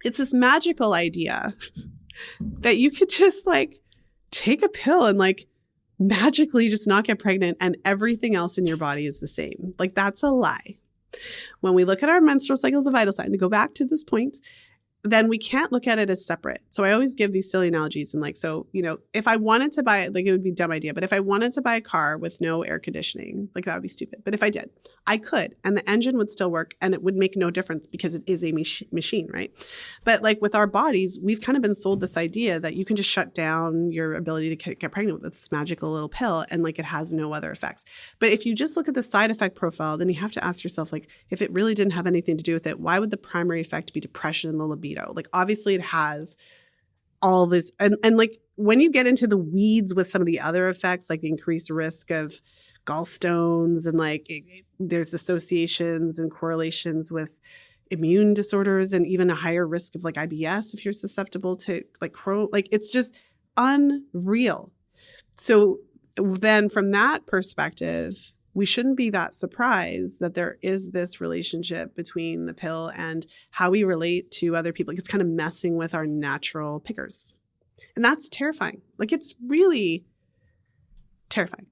It's this magical idea that you could just like take a pill and like magically just not get pregnant and everything else in your body is the same. Like that's a lie. When we look at our menstrual cycle as a vital sign, to go back to this point, then we can't look at it as separate. So I always give these silly analogies. And like, so, you know, if I wanted to buy it, like it would be a dumb idea, but if I wanted to buy a car with no air conditioning, like that would be stupid. But if I did, I could, and the engine would still work and it would make no difference because it is a machine, right? But like with our bodies, we've kind of been sold this idea that you can just shut down your ability to get pregnant with this magical little pill and like it has no other effects. But if you just look at the side effect profile, then you have to ask yourself, like, if it really didn't have anything to do with it, why would the primary effect be depression and the libido? Like obviously it has all this and like when you get into the weeds with some of the other effects, like the increased risk of gallstones and like there's associations and correlations with immune disorders and even a higher risk of like IBS if you're susceptible to like like it's just unreal. So then from that perspective, we shouldn't be that surprised that there is this relationship between the pill and how we relate to other people. Like it's kind of messing with our natural pickers. And that's terrifying. Like it's really terrifying.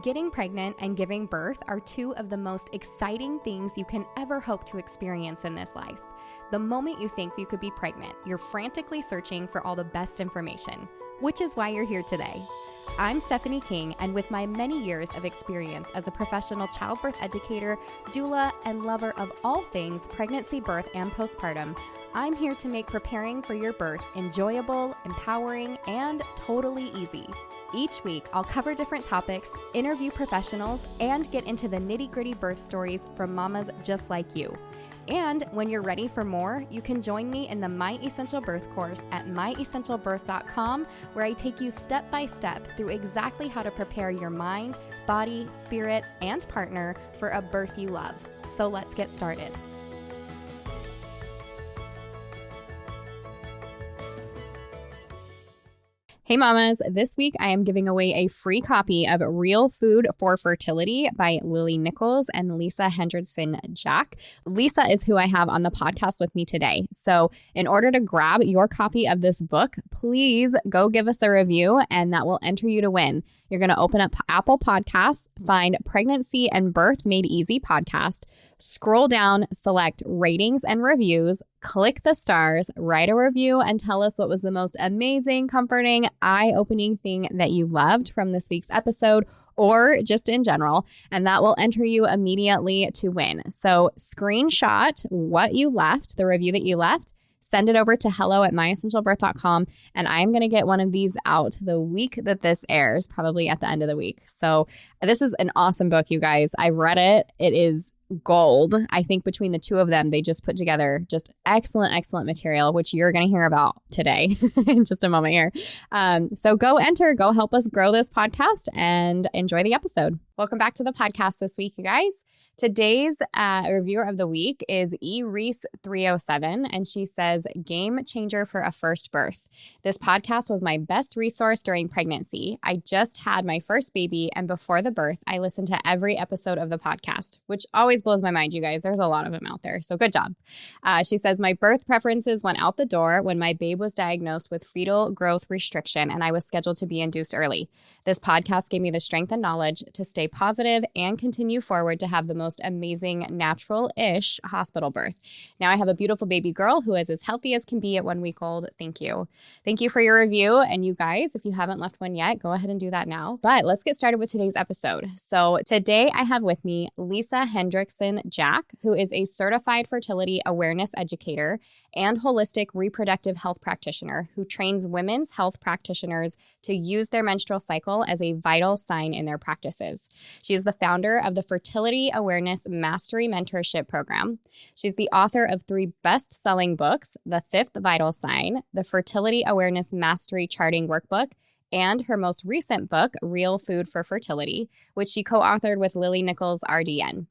Getting pregnant and giving birth are two of the most exciting things you can ever hope to experience in this life. The moment you think you could be pregnant, you're frantically searching for all the best information, which is why you're here today. I'm Stephanie King, and with my many years of experience as a professional childbirth educator, doula, and lover of all things pregnancy, birth, and postpartum, I'm here to make preparing for your birth enjoyable, empowering, and totally easy. Each week, I'll cover different topics, interview professionals, and get into the nitty-gritty birth stories from mamas just like you. And when you're ready for more, you can join me in the My Essential Birth course at myessentialbirth.com, where I take you step by step through exactly how to prepare your mind, body, spirit, and partner for a birth you love. So let's get started. Hey mamas, this week I am giving away a free copy of Real Food for Fertility by Lily Nichols and Lisa Hendrickson-Jack. Lisa is who I have on the podcast with me today. So in order to grab your copy of this book, please go give us a review and that will enter you to win. You're going to open up Apple Podcasts, find Pregnancy and Birth Made Easy podcast, scroll down, select ratings and reviews, click the stars, write a review, and tell us what was the most amazing, comforting, eye-opening thing that you loved from this week's episode or just in general, and that will enter you immediately to win. So screenshot what you left, the review that you left, send it over to hello@myessentialbirth.com, and I'm going to get one of these out the week that this airs, probably at the end of the week. So this is an awesome book, you guys. I've read it. It is gold. I think between the two of them, they just put together just excellent, excellent material, which you're going to hear about today in just a moment here. So go enter, go help us grow this podcast and enjoy the episode. Welcome back to the podcast this week, you guys. Today's reviewer of the week is eReese307, and she says, game changer for a first birth. This podcast was my best resource during pregnancy. I just had my first baby, and before the birth, I listened to every episode of the podcast, which always blows my mind, you guys. There's a lot of them out there, so good job. She says, my birth preferences went out the door when my babe was diagnosed with fetal growth restriction, and I was scheduled to be induced early. This podcast gave me the strength and knowledge to stay positive and continue forward to have the most amazing natural-ish hospital birth. Now I have a beautiful baby girl who is as healthy as can be at 1 week old. Thank you. Thank you for your review. And you guys, if you haven't left one yet, go ahead and do that now. But let's get started with today's episode. So today I have with me Lisa Hendrickson-Jack, who is a certified fertility awareness educator and holistic reproductive health practitioner who trains women's health practitioners to use their menstrual cycle as a vital sign in their practices. She is the founder of the Fertility Awareness Mastery Mentorship Program. She's the author of 3 best-selling books, The Fifth Vital Sign, the Fertility Awareness Mastery Charting Workbook, and her most recent book, Real Food for Fertility, which she co-authored with Lily Nichols, RDN.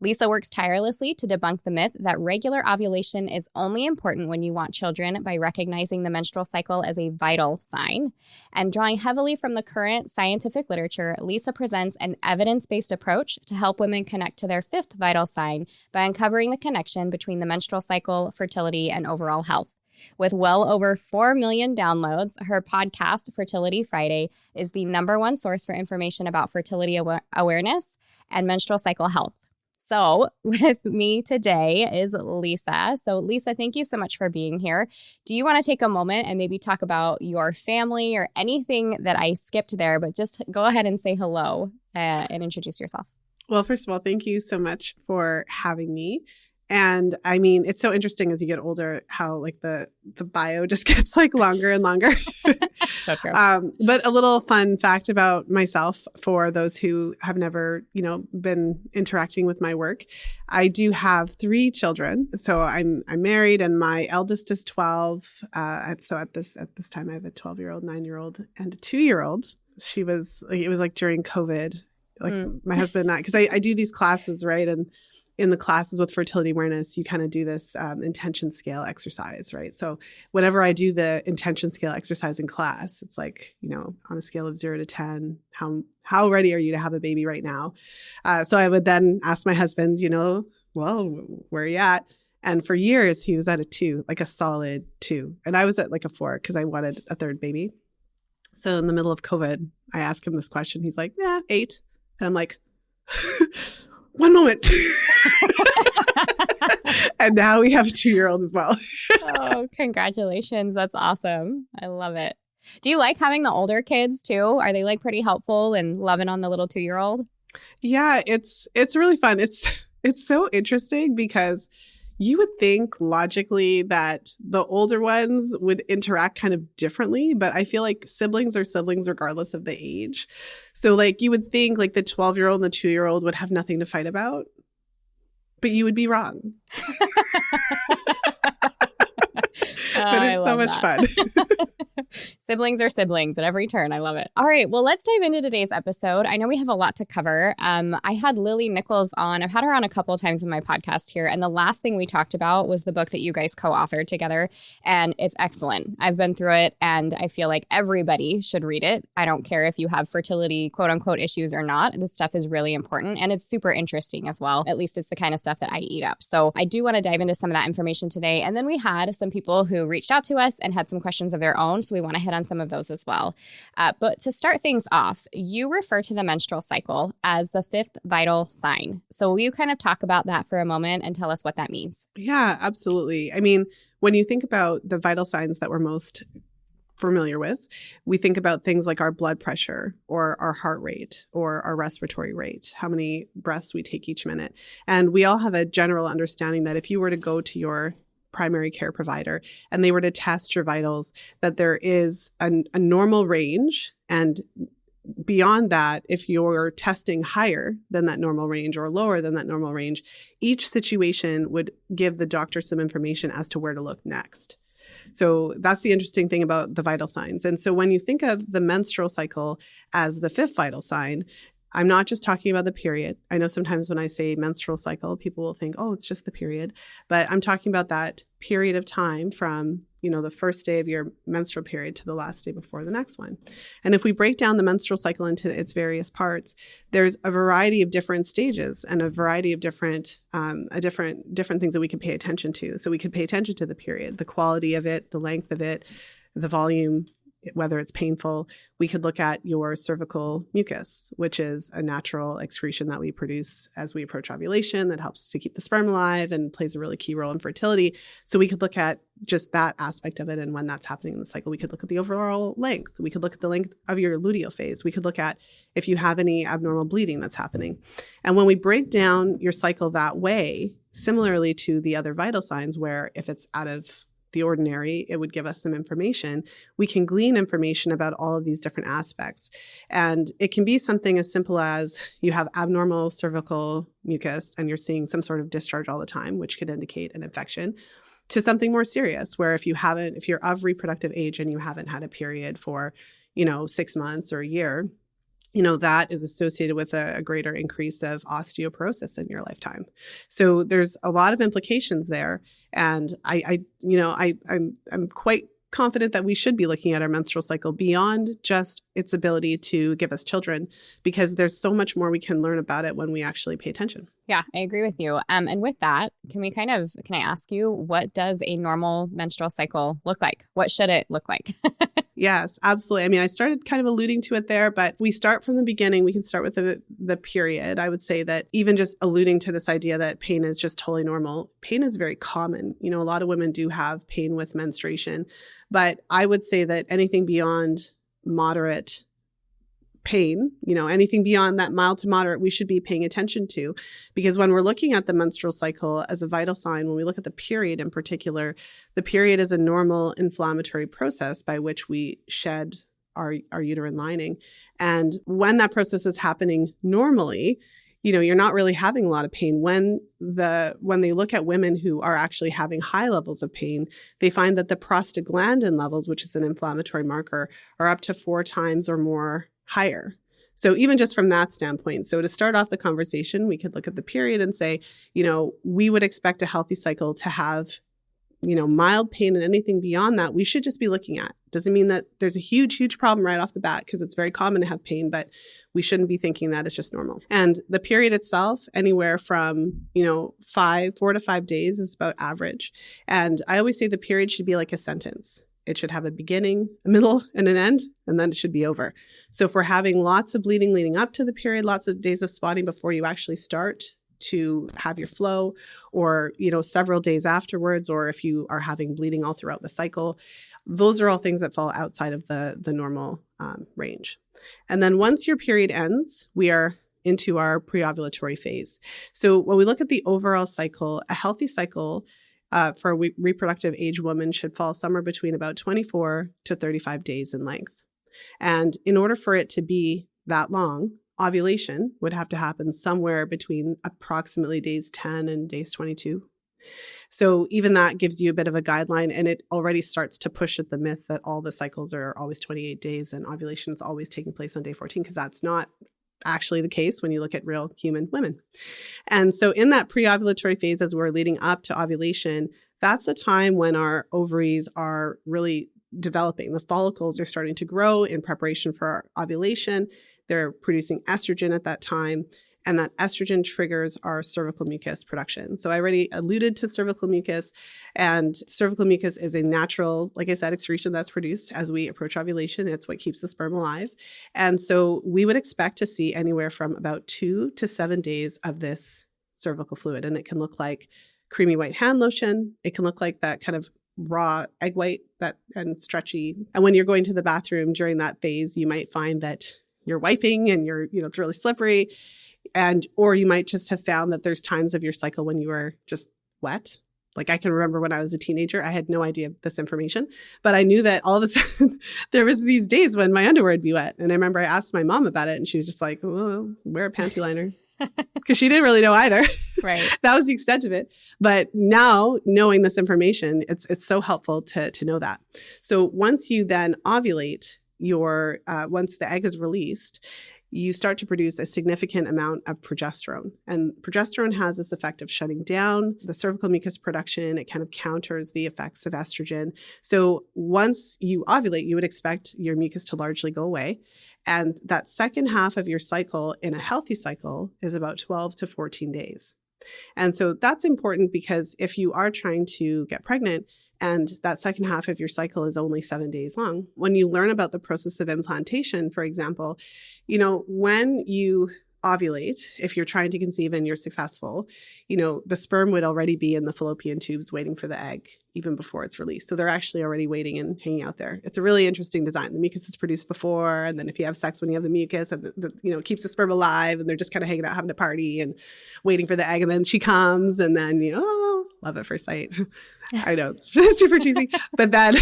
Lisa works tirelessly to debunk the myth that regular ovulation is only important when you want children by recognizing the menstrual cycle as a vital sign. And drawing heavily from the current scientific literature, Lisa presents an evidence-based approach to help women connect to their fifth vital sign by uncovering the connection between the menstrual cycle, fertility, and overall health. With well over 4 million downloads, her podcast, Fertility Friday, is the #1 source for information about fertility awareness and menstrual cycle health. So with me today is Lisa. So Lisa, thank you so much for being here. Do you want to take a moment and maybe talk about your family or anything that I skipped there, but just go ahead and say hello and introduce yourself. Well, first of all, thank you so much for having me. And I mean, it's so interesting as you get older how like the bio just gets like longer and longer. So true. But a little fun fact about myself for those who have never, been interacting with my work. I do have 3 children. So I'm married and my eldest is 12. So at this time I have a 12-year-old, 9-year-old, and a 2-year-old. It was like during COVID, like my husband and I, because I do these classes, right? And in the classes with fertility awareness, you kind of do this intention scale exercise, right? So whenever I do the intention scale exercise in class, it's like, on a scale of 0 to 10, how ready are you to have a baby right now? So I would then ask my husband, well, where are you at? And for years, he was at a 2, like a solid 2. And I was at like a 4 because I wanted a 3rd baby. So in the middle of COVID, I asked him this question. He's like, 8. And I'm like, one moment. And now we have a 2-year-old as well. Oh, congratulations. That's awesome. I love it. Do you like having the older kids too? Are they like pretty helpful and loving on the little 2-year-old? Yeah, it's really fun. It's so interesting because you would think logically that the older ones would interact kind of differently, but I feel like siblings are siblings regardless of the age. So like you would think like the 12-year-old and the 2-year-old would have nothing to fight about, but you would be wrong. But it's so much fun. Siblings are siblings at every turn. I love it. All right. Well, let's dive into today's episode. I know we have a lot to cover. I had Lily Nichols on. I've had her on a couple of times in my podcast here. And the last thing we talked about was the book that you guys co-authored together. And it's excellent. I've been through it and I feel like everybody should read it. I don't care if you have fertility, quote unquote, issues or not. This stuff is really important and it's super interesting as well. At least it's the kind of stuff that I eat up. So I do want to dive into some of that information today. And then we had some people who reached out to us and had some questions of their own. So we want to hit on some of those as well. But to start things off, you refer to the menstrual cycle as the 5th vital sign. So will you kind of talk about that for a moment and tell us what that means? Yeah, absolutely. I mean, when you think about the vital signs that we're most familiar with, we think about things like our blood pressure or our heart rate or our respiratory rate, how many breaths we take each minute. And we all have a general understanding that if you were to go to your primary care provider and they were to test your vitals, that there is a normal range. And beyond that, if you're testing higher than that normal range or lower than that normal range, each situation would give the doctor some information as to where to look next. So that's the interesting thing about the vital signs. And so when you think of the menstrual cycle as the 5th vital sign, I'm not just talking about the period. I know sometimes when I say menstrual cycle, people will think, oh, it's just the period. But I'm talking about that period of time from, the first day of your menstrual period to the last day before the next one. And if we break down the menstrual cycle into its various parts, there's a variety of different stages and a variety of different things that we can pay attention to. So we could pay attention to the period, the quality of it, the length of it, the volume, whether it's painful. We could look at your cervical mucus, which is a natural excretion that we produce as we approach ovulation that helps to keep the sperm alive and plays a really key role in fertility. So we could look at just that aspect of it and when that's happening in the cycle. We could look at the overall length. We could look at the length of your luteal phase. We could look at if you have any abnormal bleeding that's happening. And when we break down your cycle that way, similarly to the other vital signs where if it's out of the ordinary, it would give us some information. We can glean information about all of these different aspects. And it can be something as simple as you have abnormal cervical mucus and you're seeing some sort of discharge all the time, which could indicate an infection, to something more serious where if you're of reproductive age and you haven't had a period for, 6 months or a year, that is associated with a greater increase of osteoporosis in your lifetime. So there's a lot of implications there. And I'm quite confident that we should be looking at our menstrual cycle beyond just its ability to give us children, because there's so much more we can learn about it when we actually pay attention. Yeah, I agree with you. And with that, can I ask you, what does a normal menstrual cycle look like? What should it look like? Yes, absolutely. I mean, I started kind of alluding to it there, but we start from the beginning. We can start with the period. I would say that even just alluding to this idea that pain is just totally normal, pain is very common. A lot of women do have pain with menstruation, but I would say that anything beyond moderate pain, anything beyond that mild to moderate, we should be paying attention to, because when we're looking at the menstrual cycle as a vital sign, when we look at the period in particular, the period is a normal inflammatory process by which we shed our uterine lining. And when that process is happening normally, you're not really having a lot of pain. When they look at women who are actually having high levels of pain, they find that the prostaglandin levels, which is an inflammatory marker, are up to 4 times or more higher. So even just from that standpoint, so to start off the conversation, we could look at the period and say, we would expect a healthy cycle to have, mild pain, and anything beyond that, we should just be looking at. Doesn't mean that there's a huge, huge problem right off the bat, because it's very common to have pain, but we shouldn't be thinking that it's just normal. And the period itself, anywhere from, 4 to 5 days is about average. And I always say the period should be like a sentence. It should have a beginning, a middle, and an end, and then it should be over. So if we're having lots of bleeding leading up to the period, lots of days of spotting before you actually start to have your flow, or, several days afterwards, or if you are having bleeding all throughout the cycle, those are all things that fall outside of the normal range. And then once your period ends, we are into our preovulatory phase. So when we look at the overall cycle, a healthy cycle for a reproductive age woman should fall somewhere between about 24 to 35 days in length. And in order for it to be that long, ovulation would have to happen somewhere between approximately days 10 and days 22. So even that gives you a bit of a guideline, and it already starts to push at the myth that all the cycles are always 28 days and ovulation is always taking place on day 14, because that's not actually the case when you look at real human women. And so in that pre-ovulatory phase, as we're leading up to ovulation, that's a time when our ovaries are really developing. The follicles are starting to grow in preparation for our ovulation. They're producing estrogen at that time, and that estrogen triggers our cervical mucus production. So I already alluded to cervical mucus, and cervical mucus is a natural, like I said, excretion that's produced as we approach ovulation. It's what keeps the sperm alive. And so we would expect to see anywhere from about 2 to 7 days of this cervical fluid. And it can look like creamy white hand lotion. It can look like that kind of raw egg white and stretchy. And when you're going to the bathroom during that phase, you might find that you're wiping and it's really slippery. Or you might just have found that there's times of your cycle when you were just wet. Like I can remember when I was a teenager, I had no idea this information, but I knew that all of a sudden there was these days when my underwear would be wet. And I remember I asked my mom about it, and she was just like, "Oh, wear a panty liner," because she didn't really know either. Right. That was the extent of it. But now knowing this information, it's so helpful to know that. So once you then ovulate, once the egg is released, you start to produce a significant amount of progesterone. And progesterone has this effect of shutting down the cervical mucus production. It kind of counters the effects of estrogen. So once you ovulate, you would expect your mucus to largely go away. And that second half of your cycle in a healthy cycle is about 12 to 14 days. And so that's important, because if you are trying to get pregnant, and that second half of your cycle is only 7 days long, when you learn about the process of implantation, for example, when you ovulate, if you're trying to conceive and you're successful, the sperm would already be in the fallopian tubes waiting for the egg even before it's released. So they're actually already waiting and hanging out there. It's a really interesting design. The mucus is produced before, and then if you have sex when you have the mucus, and it keeps the sperm alive, and they're just kind of hanging out, having a party and waiting for the egg, and then she comes, and then love at first sight. I know, it's super cheesy. But then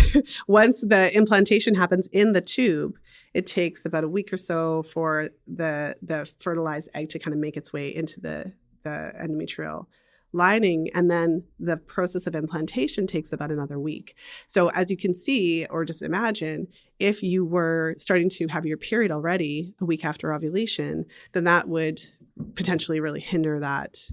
once the implantation happens in the tube, it takes about a week or so for the fertilized egg to kind of make its way into the endometrial lining, and then the process of implantation takes about another week. So as you can see, or just imagine, if you were starting to have your period already a week after ovulation, then that would potentially really hinder that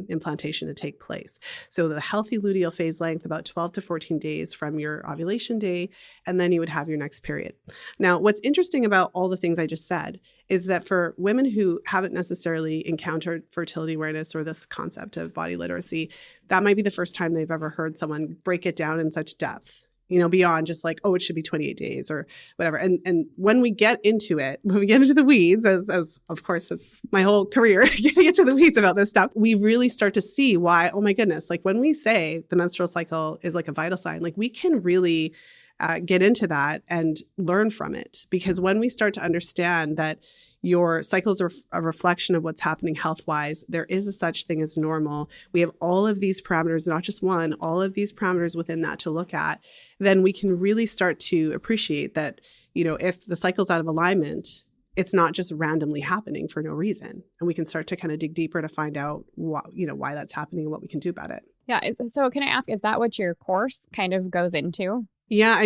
implantation to take place. So the healthy luteal phase length, about 12 to 14 days from your ovulation day, and then you would have your next period. Now, what's interesting about all the things I just said is that for women who haven't necessarily encountered fertility awareness or this concept of body literacy, that might be the first time they've ever heard someone break it down in such depth, beyond just like, oh, it should be 28 days or whatever. And when we get into it, when we get into the weeds, as of course, it's my whole career, getting into the weeds about this stuff, we really start to see why, oh my goodness, like when we say the menstrual cycle is like a vital sign, like we can really get into that and learn from it. Because when we start to understand that your cycles are a reflection of what's happening health-wise, there is a such thing as normal. We have all of these parameters, not just one, all of these parameters within that to look at. Then we can really start to appreciate that, if the cycle's out of alignment, it's not just randomly happening for no reason. And we can start to kind of dig deeper to find out why that's happening and what we can do about it. Yeah. So can I ask, is that what your course kind of goes into? Yeah,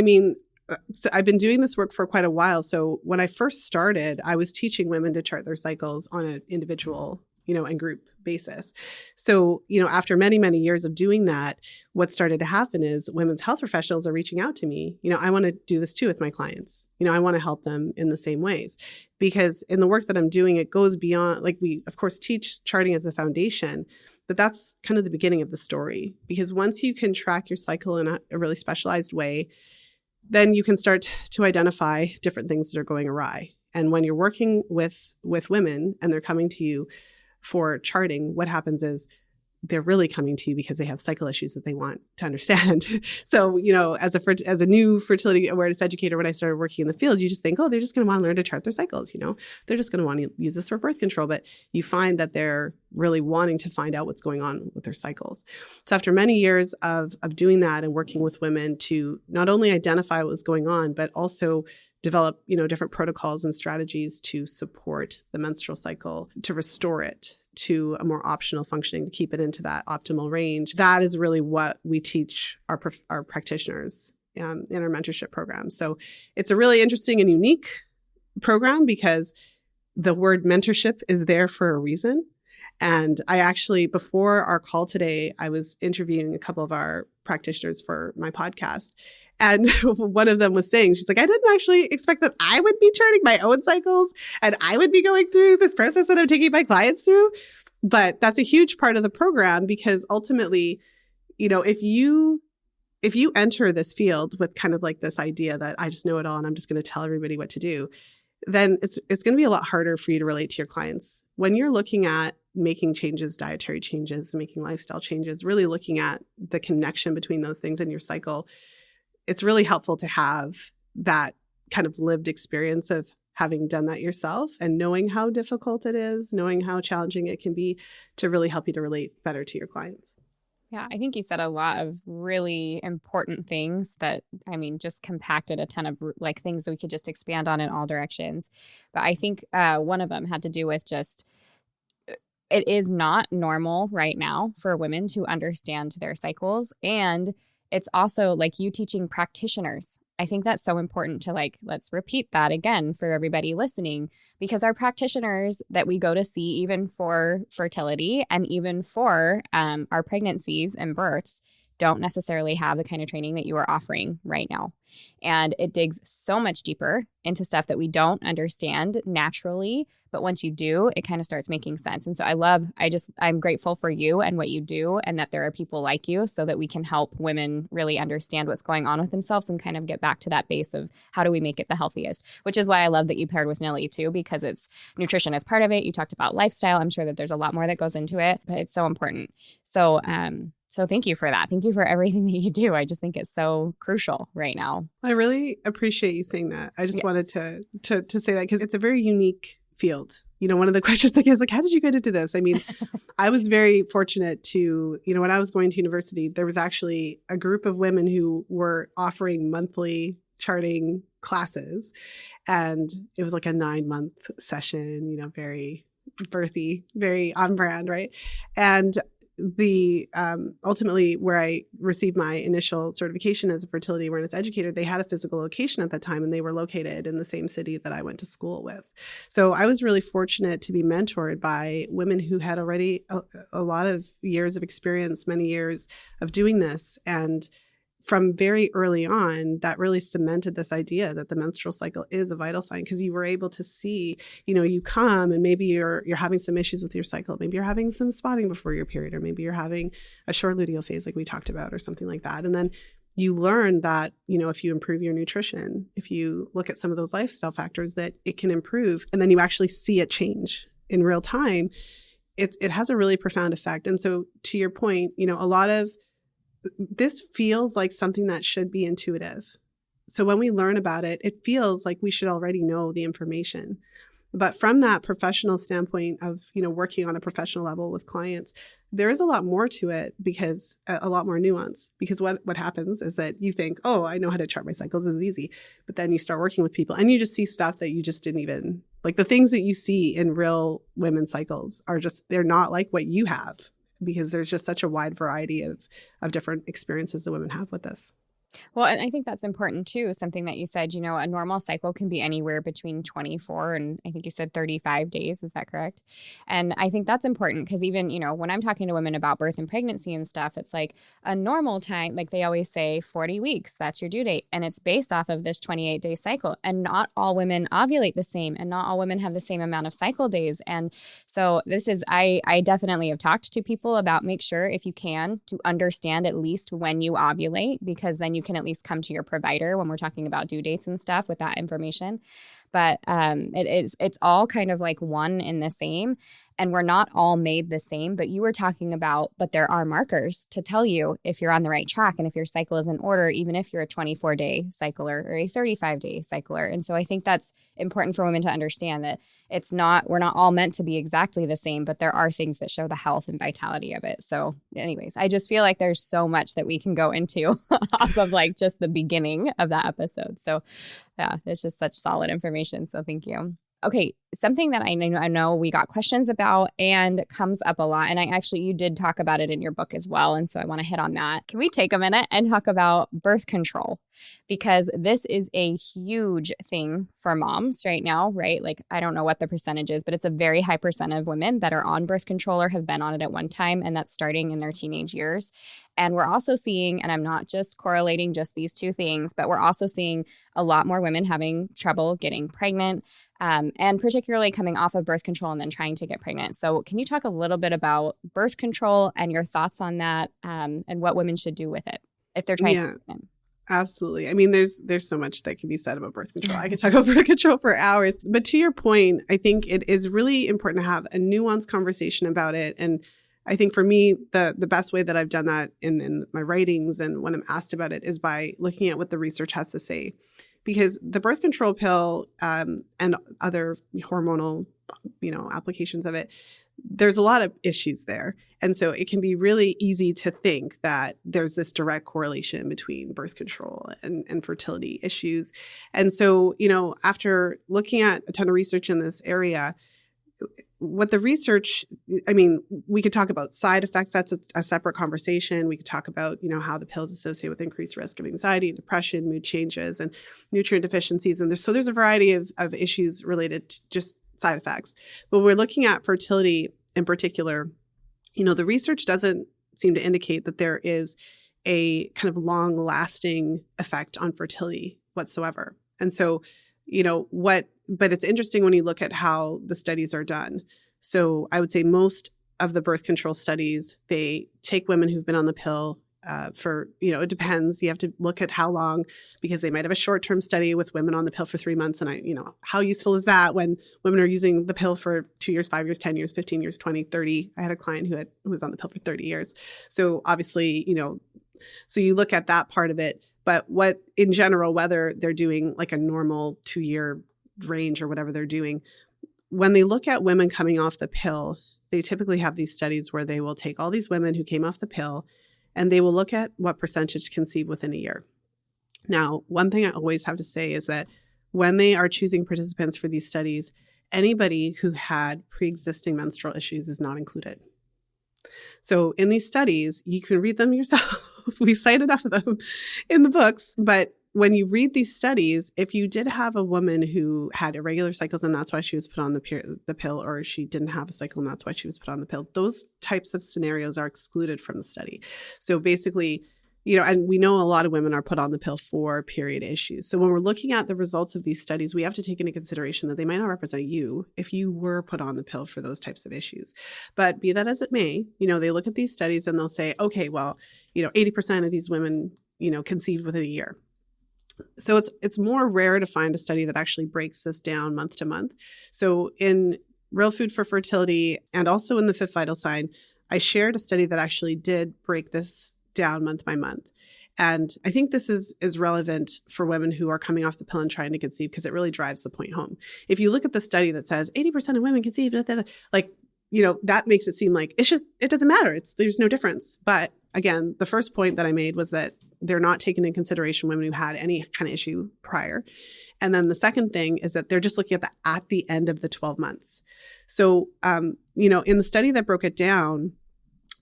so I've been doing this work for quite a while. So when I first started, I was teaching women to chart their cycles on an individual, and group basis. So, after many, many years of doing that, what started to happen is women's health professionals are reaching out to me. I want to do this too with my clients. I want to help them in the same ways, because in the work that I'm doing, it goes beyond, like we, of course, teach charting as a foundation, but that's kind of the beginning of the story. Because once you can track your cycle in a really specialized way, then you can start to identify different things that are going awry. And when you're working with women and they're coming to you for charting, what happens is they're really coming to you because they have cycle issues that they want to understand. So, as a new fertility awareness educator, when I started working in the field, you just think, oh, they're just going to want to learn to chart their cycles. They're just going to want to use this for birth control. But you find that they're really wanting to find out what's going on with their cycles. So after many years of doing that and working with women to not only identify what was going on, but also develop, different protocols and strategies to support the menstrual cycle, to restore it to a more optional functioning, to keep it into that optimal range. That is really what we teach our practitioners in our mentorship program. So it's a really interesting and unique program because the word mentorship is there for a reason. And I actually, before our call today, I was interviewing a couple of our practitioners for my podcast. And one of them was saying, she's like, I didn't actually expect that I would be charting my own cycles and I would be going through this process that I'm taking my clients through. But that's a huge part of the program because ultimately, if you enter this field with kind of like this idea that I just know it all and I'm just going to tell everybody what to do, then it's going to be a lot harder for you to relate to your clients. When you're looking at making changes, dietary changes, making lifestyle changes, really looking at the connection between those things in your cycle, it's really helpful to have that kind of lived experience of having done that yourself and knowing how difficult it is, knowing how challenging it can be to really help you to relate better to your clients. Yeah, I think you said a lot of really important things that, just compacted a ton of like things that we could just expand on in all directions. But I think one of them had to do with just, it is not normal right now for women to understand their cycles. And it's also like you teaching practitioners. I think that's so important to let's repeat that again for everybody listening, because our practitioners that we go to see, even for fertility and even for our pregnancies and births, don't necessarily have the kind of training that you are offering right now. And it digs so much deeper into stuff that we don't understand naturally. But once you do, it kind of starts making sense. And so I'm grateful for you and what you do and that there are people like you so that we can help women really understand what's going on with themselves and kind of get back to that base of how do we make it the healthiest, which is why I love that you paired with Nellie too, because it's nutrition is part of it. You talked about lifestyle. I'm sure that there's a lot more that goes into it, but it's so important. So thank you for that. Thank you for everything that you do. I just think it's so crucial right now. I really appreciate you saying that. I just wanted to say that because it's a very unique field. One of the questions is how did you get into this? I was very fortunate to, when I was going to university, there was actually a group of women who were offering monthly charting classes. And it was like a 9-month session, very birthy, very on brand, right? And the ultimately where I received my initial certification as a fertility awareness educator, they had a physical location at that time, and they were located in the same city that I went to school with. So I was really fortunate to be mentored by women who had already a lot of years of experience, many years of doing this. And from very early on, that really cemented this idea that the menstrual cycle is a vital sign, because you were able to see, you come and maybe you're having some issues with your cycle. Maybe you're having some spotting before your period, or maybe you're having a short luteal phase like we talked about, or something like that. And then you learn that, if you improve your nutrition, if you look at some of those lifestyle factors, that it can improve. And then you actually see it change in real time. It has a really profound effect. And so to your point, a lot of this feels like something that should be intuitive. So when we learn about it, it feels like we should already know the information. But from that professional standpoint of, working on a professional level with clients, there is a lot more to it, because a lot more nuance. Because what happens is that you think, oh, I know how to chart my cycles, this is easy. But then you start working with people and you just see stuff that you just didn't even, like the things that you see in real women's cycles are just, they're not like what you have, because there's just such a wide variety of different experiences that women have with this. Well, and I think that's important too. Something that you said, a normal cycle can be anywhere between 24 and I think you said 35 days. Is that correct? And I think that's important because even, when I'm talking to women about birth and pregnancy and stuff, it's like a normal time, like they always say 40 weeks, that's your due date. And it's based off of this 28-day cycle. And not all women ovulate the same, and not all women have the same amount of cycle days. And so this is, I definitely have talked to people about, make sure if you can to understand at least when you ovulate, because then you can at least come to your provider when we're talking about due dates and stuff with that information. But it's all kind of like one and the same, and we're not all made the same. But you were talking about, but there are markers to tell you if you're on the right track and if your cycle is in order, even if you're a 24-day cycler or a 35-day cycler. And so I think that's important for women to understand, that we're not all meant to be exactly the same, but there are things that show the health and vitality of it. So anyways, I just feel like there's so much that we can go into off of like just the beginning of that episode. So yeah, it's just such solid information. So thank you. Okay, something that I know we got questions about and comes up a lot, and you did talk about it in your book as well, and so I want to hit on that. Can we take a minute and talk about birth control? Because this is a huge thing for moms right now, right? Like, I don't know what the percentage is, but it's a very high percent of women that are on birth control or have been on it at one time, and that's starting in their teenage years. And we're also seeing, and I'm not just correlating just these two things, but we're also seeing a lot more women having trouble getting pregnant, and particularly coming off of birth control and then trying to get pregnant. So can you talk a little bit about birth control and your thoughts on that, and what women should do with it if they're trying to get pregnant? Absolutely. I mean, there's so much that can be said about birth control. I could talk about birth control for hours. But to your point, I think it is really important to have a nuanced conversation about it. And I think for me, the best way that I've done that in my writings and when I'm asked about it is by looking at what the research has to say. Because the birth control pill and other hormonal, applications of it, there's a lot of issues there. And so it can be really easy to think that there's this direct correlation between birth control and fertility issues. And so, after looking at a ton of research in this area, what the research, we could talk about side effects. That's a separate conversation. We could talk about, how the pills associate with increased risk of anxiety, depression, mood changes, and nutrient deficiencies. And there's a variety of issues related to just side effects. But we're looking at fertility in particular. The research doesn't seem to indicate that there is a kind of long-lasting effect on fertility whatsoever. And so, but it's interesting when you look at how the studies are done. So I would say most of the birth control studies, they take women who've been on the pill for, it depends. You have to look at how long, because they might have a short-term study with women on the pill for 3 months. And how useful is that when women are using the pill for 2 years, 5 years, 10 years, 15 years, 20, 30. I had a client who was on the pill for 30 years. So obviously, so you look at that part of it. But what in general, whether they're doing like a normal 2-year range or whatever they're doing, when they look at women coming off the pill, they typically have these studies where they will take all these women who came off the pill and they will look at what percentage conceive within a year. Now, one thing I always have to say is that when they are choosing participants for these studies, anybody who had pre-existing menstrual issues is not included. So in these studies, you can read them yourself. We cite enough of them in the books. But when you read these studies, if you did have a woman who had irregular cycles and that's why she was put on the pill, or she didn't have a cycle and that's why she was put on the pill, those types of scenarios are excluded from the study. So basically, and we know a lot of women are put on the pill for period issues. So when we're looking at the results of these studies, we have to take into consideration that they might not represent you if you were put on the pill for those types of issues. But be that as it may, they look at these studies and they'll say, okay, well, 80% of these women, conceived within a year. So it's more rare to find a study that actually breaks this down month to month. So in Real Food for Fertility and also in the Fifth Vital Sign, I shared a study that actually did break this down month by month. And I think this is relevant for women who are coming off the pill and trying to conceive because it really drives the point home. If you look at the study that says 80% of women conceive, that makes it seem like it doesn't matter. There's no difference. But again, the first point that I made was that they're not taking into consideration women who had any kind of issue prior. And then the second thing is that they're just looking at the end of the 12 months. So, in the study that broke it down,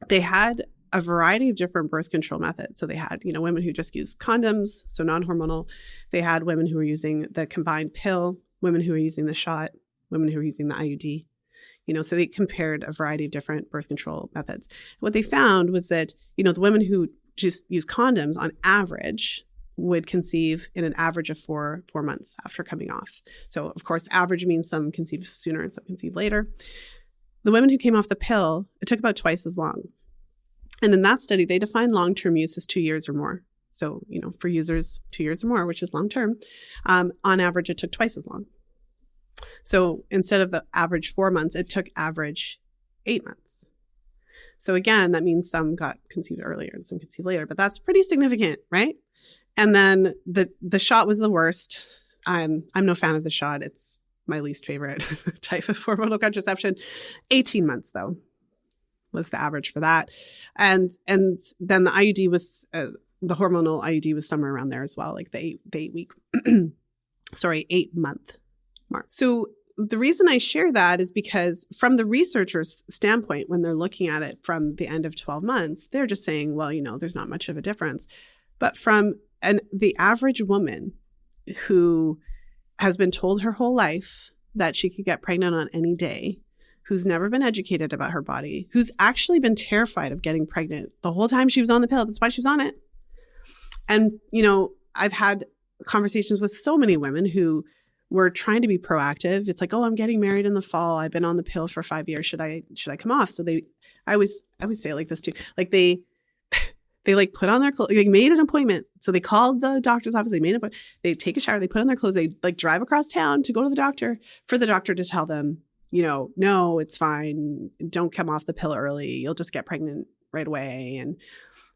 they had a variety of different birth control methods. So they had, women who just used condoms, so non-hormonal. They had women who were using the combined pill, women who were using the shot, women who were using the IUD. So they compared a variety of different birth control methods. What they found was that, the women who just use condoms on average would conceive in an average of 4 months after coming off. So of course, average means some conceive sooner and some conceive later. The women who came off the pill, it took about twice as long. And in that study, they defined long-term use as 2 years or more. So, for users, 2 years or more, which is long-term, on average, it took twice as long. So instead of the average 4 months, it took average 8 months. So again, that means some got conceived earlier and some conceived later, but that's pretty significant, right? And then the shot was the worst. I'm no fan of the shot. It's my least favorite type of hormonal contraception. 18 months though was the average for that. And then the IUD was, the hormonal IUD was somewhere around there as well, like the 8 month mark. So the reason I share that is because from the researcher's standpoint, when they're looking at it from the end of 12 months, they're just saying, well, there's not much of a difference. But from the average woman who has been told her whole life that she could get pregnant on any day, who's never been educated about her body, who's actually been terrified of getting pregnant the whole time she was on the pill. That's why she was on it. And, I've had conversations with so many women who were trying to be proactive. It's like, oh, I'm getting married in the fall. I've been on the pill for 5 years. Should I come off? So I always say it like this too. Like they put on their clothes, they made an appointment. So they called the doctor's office, they made an appointment, they take a shower, they put on their clothes, they drive across town to go to the doctor for the doctor to tell them, no, it's fine. Don't come off the pill early. You'll just get pregnant right away.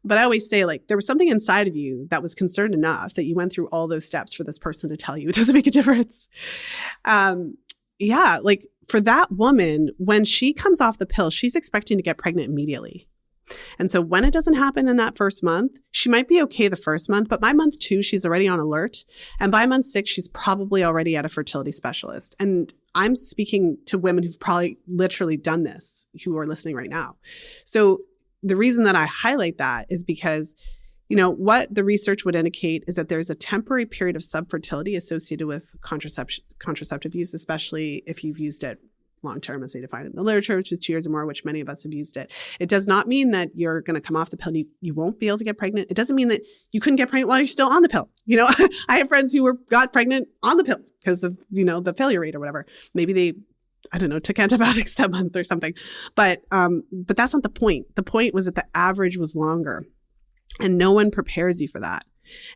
But I always say, there was something inside of you that was concerned enough that you went through all those steps for this person to tell you it doesn't make a difference. For that woman, when she comes off the pill, she's expecting to get pregnant immediately. And so when it doesn't happen in that first month, she might be okay the first month, but by month 2, she's already on alert. And by month 6, she's probably already at a fertility specialist. And I'm speaking to women who've probably literally done this, who are listening right now. So the reason that I highlight that is because, what the research would indicate is that there's a temporary period of subfertility associated with contraceptive use, especially if you've used it long-term, as they define it in the literature, which is 2 years or more, which many of us have used it. It does not mean that you're going to come off the pill and you won't be able to get pregnant. It doesn't mean that you couldn't get pregnant while you're still on the pill. I have friends who got pregnant on the pill because of, the failure rate or whatever. Maybe they, took antibiotics that month or something. But that's not the point. The point was that the average was longer and no one prepares you for that.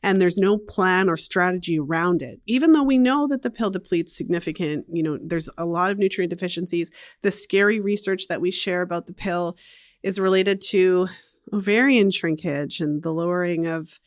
And there's no plan or strategy around it. Even though we know that the pill depletes significant, there's a lot of nutrient deficiencies. The scary research that we share about the pill is related to ovarian shrinkage and the lowering of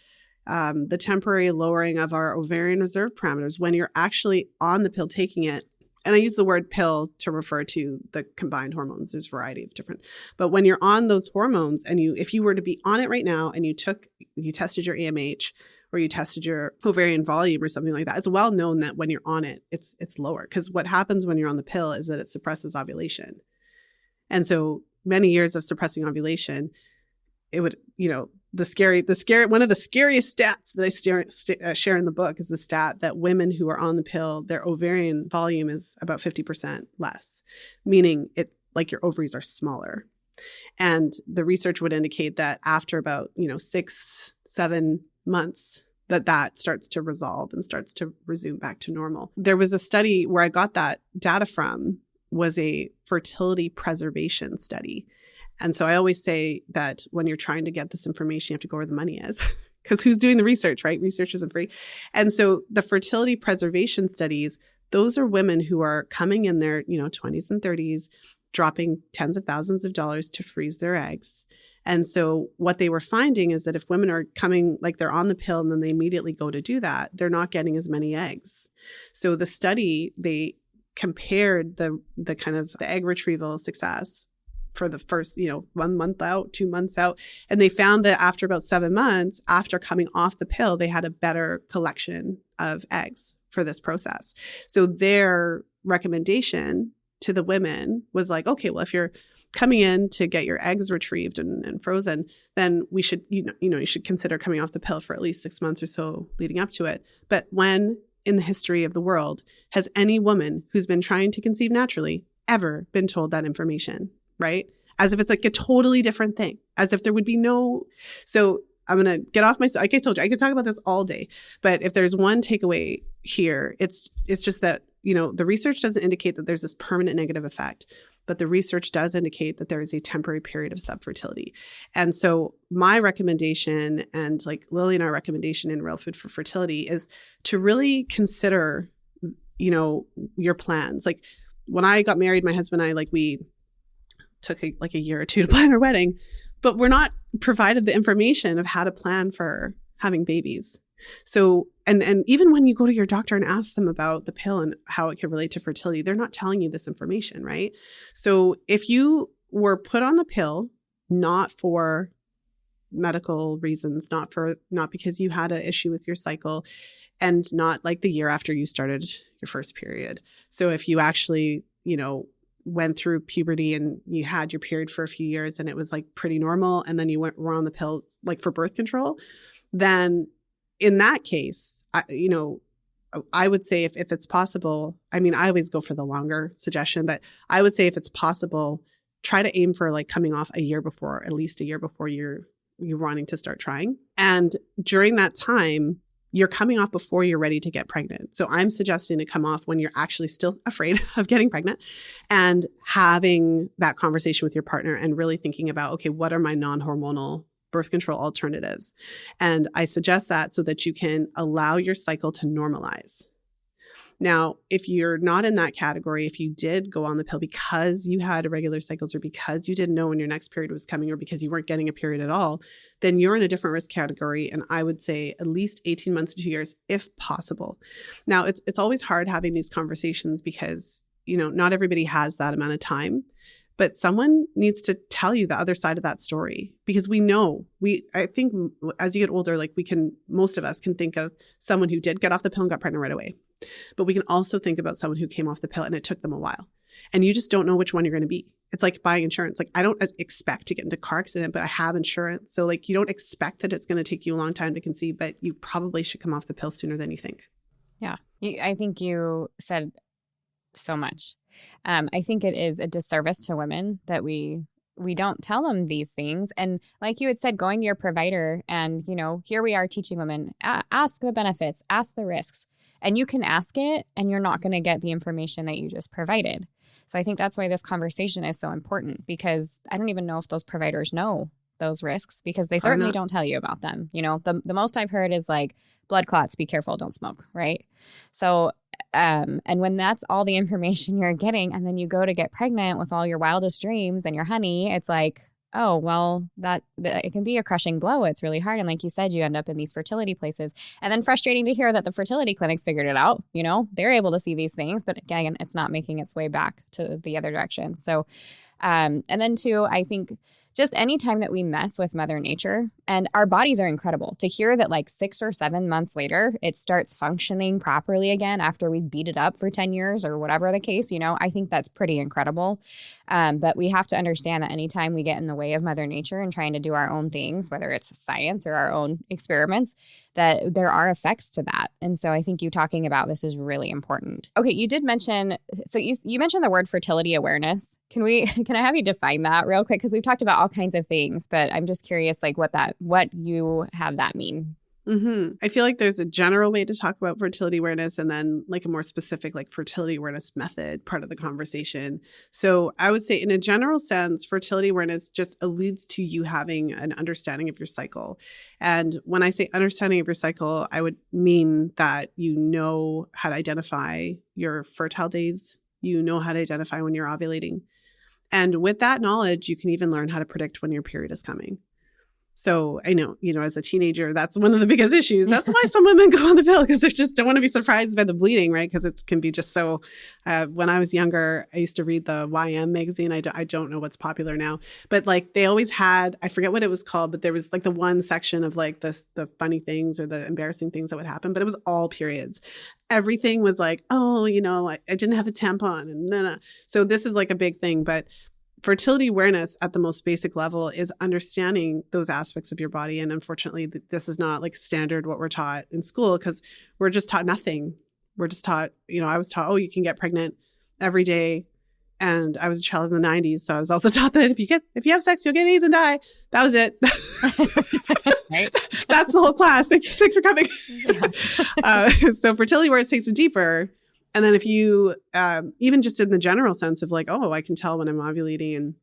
the temporary lowering of our ovarian reserve parameters when you're actually on the pill taking it. And I use the word pill to refer to the combined hormones. There's a variety of different, but when you're on those hormones and if you were to be on it right now and you tested your AMH or you tested your ovarian volume or something like that, it's well known that when you're on it, it's lower. Because what happens when you're on the pill is that it suppresses ovulation. And so many years of suppressing ovulation, it would, one of the scariest stats that I share in the book is the stat that women who are on the pill, their ovarian volume is about 50% less, meaning your ovaries are smaller. And the research would indicate that after about, 6-7 months, that starts to resolve and starts to resume back to normal. There was a study where I got that data from, was a fertility preservation study. And so I always say that when you're trying to get this information, you have to go where the money is, because who's doing the research, right? Research isn't free. And so the fertility preservation studies, those are women who are coming in their, 20s and 30s, dropping tens of thousands of dollars to freeze their eggs. And so what they were finding is that if women are coming, like they're on the pill and then they immediately go to do that, they're not getting as many eggs. So the study, they compared the kind of the egg retrieval success for the first, 1 month out, 2 months out. And they found that after about 7 months, after coming off the pill, they had a better collection of eggs for this process. So their recommendation to the women was like, okay, well, if you're coming in to get your eggs retrieved and frozen, then we should, you should consider coming off the pill for at least 6 months or so leading up to it. But when in the history of the world has any woman who's been trying to conceive naturally ever been told that information, right? As if it's like a totally different thing, as if there would be no. So I'm going to get off my, like I told you, I could talk about this all day, but if there's one takeaway here, it's just that, the research doesn't indicate that there's this permanent negative effect, but the research does indicate that there is a temporary period of subfertility. And so my recommendation, and like Lily and our recommendation in Real Food for Fertility, is to really consider, your plans. Like when I got married, my husband and I, we took a year or two to plan our wedding, but we're not provided the information of how to plan for having babies. So, and even when you go to your doctor and ask them about the pill and how it can relate to fertility, they're not telling you this information, right? So if you were put on the pill, not for medical reasons, not because you had an issue with your cycle, and not like the year after you started your first period. So if you actually, went through puberty and you had your period for a few years and it was like pretty normal, and then you were on the pill like for birth control, then in that case, I would say if it's possible, I always go for the longer suggestion, but I would say if it's possible, try to aim for like coming off at least a year before you're wanting to start trying. And during that time, you're coming off before you're ready to get pregnant. So I'm suggesting to come off when you're actually still afraid of getting pregnant, and having that conversation with your partner and really thinking about, okay, what are my non-hormonal birth control alternatives? And I suggest that so that you can allow your cycle to normalize. Now, if you're not in that category, if you did go on the pill because you had irregular cycles, or because you didn't know when your next period was coming, or because you weren't getting a period at all, then you're in a different risk category. And I would say at least 18 months to 2 years, if possible. Now, it's always hard having these conversations because, not everybody has that amount of time. But someone needs to tell you the other side of that story, because I think as you get older, most of us can think of someone who did get off the pill and got pregnant right away. But we can also think about someone who came off the pill and it took them a while. And you just don't know which one you're going to be. It's like buying insurance. Like I don't expect to get into a car accident, but I have insurance. So you don't expect that it's going to take you a long time to conceive, but you probably should come off the pill sooner than you think. Yeah. I think you said so much. I think it is a disservice to women that we don't tell them these things. And like you had said, going to your provider and, here we are teaching women, ask the benefits, ask the risks. And you can ask it and you're not going to get the information that you just provided. So I think that's why this conversation is so important, because I don't even know if those providers know those risks, because they certainly don't tell you about them. The most I've heard is like blood clots, be careful, don't smoke, right? So and when that's all the information you're getting, and then you go to get pregnant with all your wildest dreams and your honey, it's like, oh, well, that it can be a crushing blow. It's really hard. And like you said, you end up in these fertility places. And then frustrating to hear that the fertility clinics figured it out. They're able to see these things, but again, it's not making its way back to the other direction. So, and then too, I think just any time that we mess with Mother Nature, and our bodies are incredible. To hear that like 6 or 7 months later, it starts functioning properly again after we've beat it up for 10 years or whatever the case, I think that's pretty incredible. But we have to understand that anytime we get in the way of Mother Nature and trying to do our own things, whether it's science or our own experiments, that there are effects to that. And so I think you talking about this is really important. Okay, you did mention, so you mentioned the word fertility awareness. Can I have you define that real quick? Because we've talked about all kinds of things, but I'm just curious, like what you have that mean. I feel like there's a general way to talk about fertility awareness and then like a more specific like fertility awareness method part of the conversation. So I would say in a general sense, fertility awareness just alludes to you having an understanding of your cycle. And when I say understanding of your cycle, I would mean that you know how to identify your fertile days. You know how to identify when you're ovulating. And with that knowledge, you can even learn how to predict when your period is coming. So I know, as a teenager, that's one of the biggest issues. That's why some women go on the pill, because they just don't want to be surprised by the bleeding, right? Because it can be just so, when I was younger, I used to read the YM magazine. I don't know what's popular now, but like they always had, I forget what it was called, but there was like the one section of like the funny things or the embarrassing things that would happen, but it was all periods. Everything was like, oh, I didn't have a tampon and no. So this is like a big thing, but fertility awareness at the most basic level is understanding those aspects of your body. And unfortunately, this is not like standard what we're taught in school, because we're just taught nothing. We're just taught, I was taught, oh, you can get pregnant every day. And I was a child in the 90s. So I was also taught that if you have sex, you'll get AIDS and die. That was it. Right. That's the whole class. Thank you for coming. Yeah. So fertility awareness takes it deeper. And then if you, even just in the general sense of like, oh, I can tell when I'm ovulating and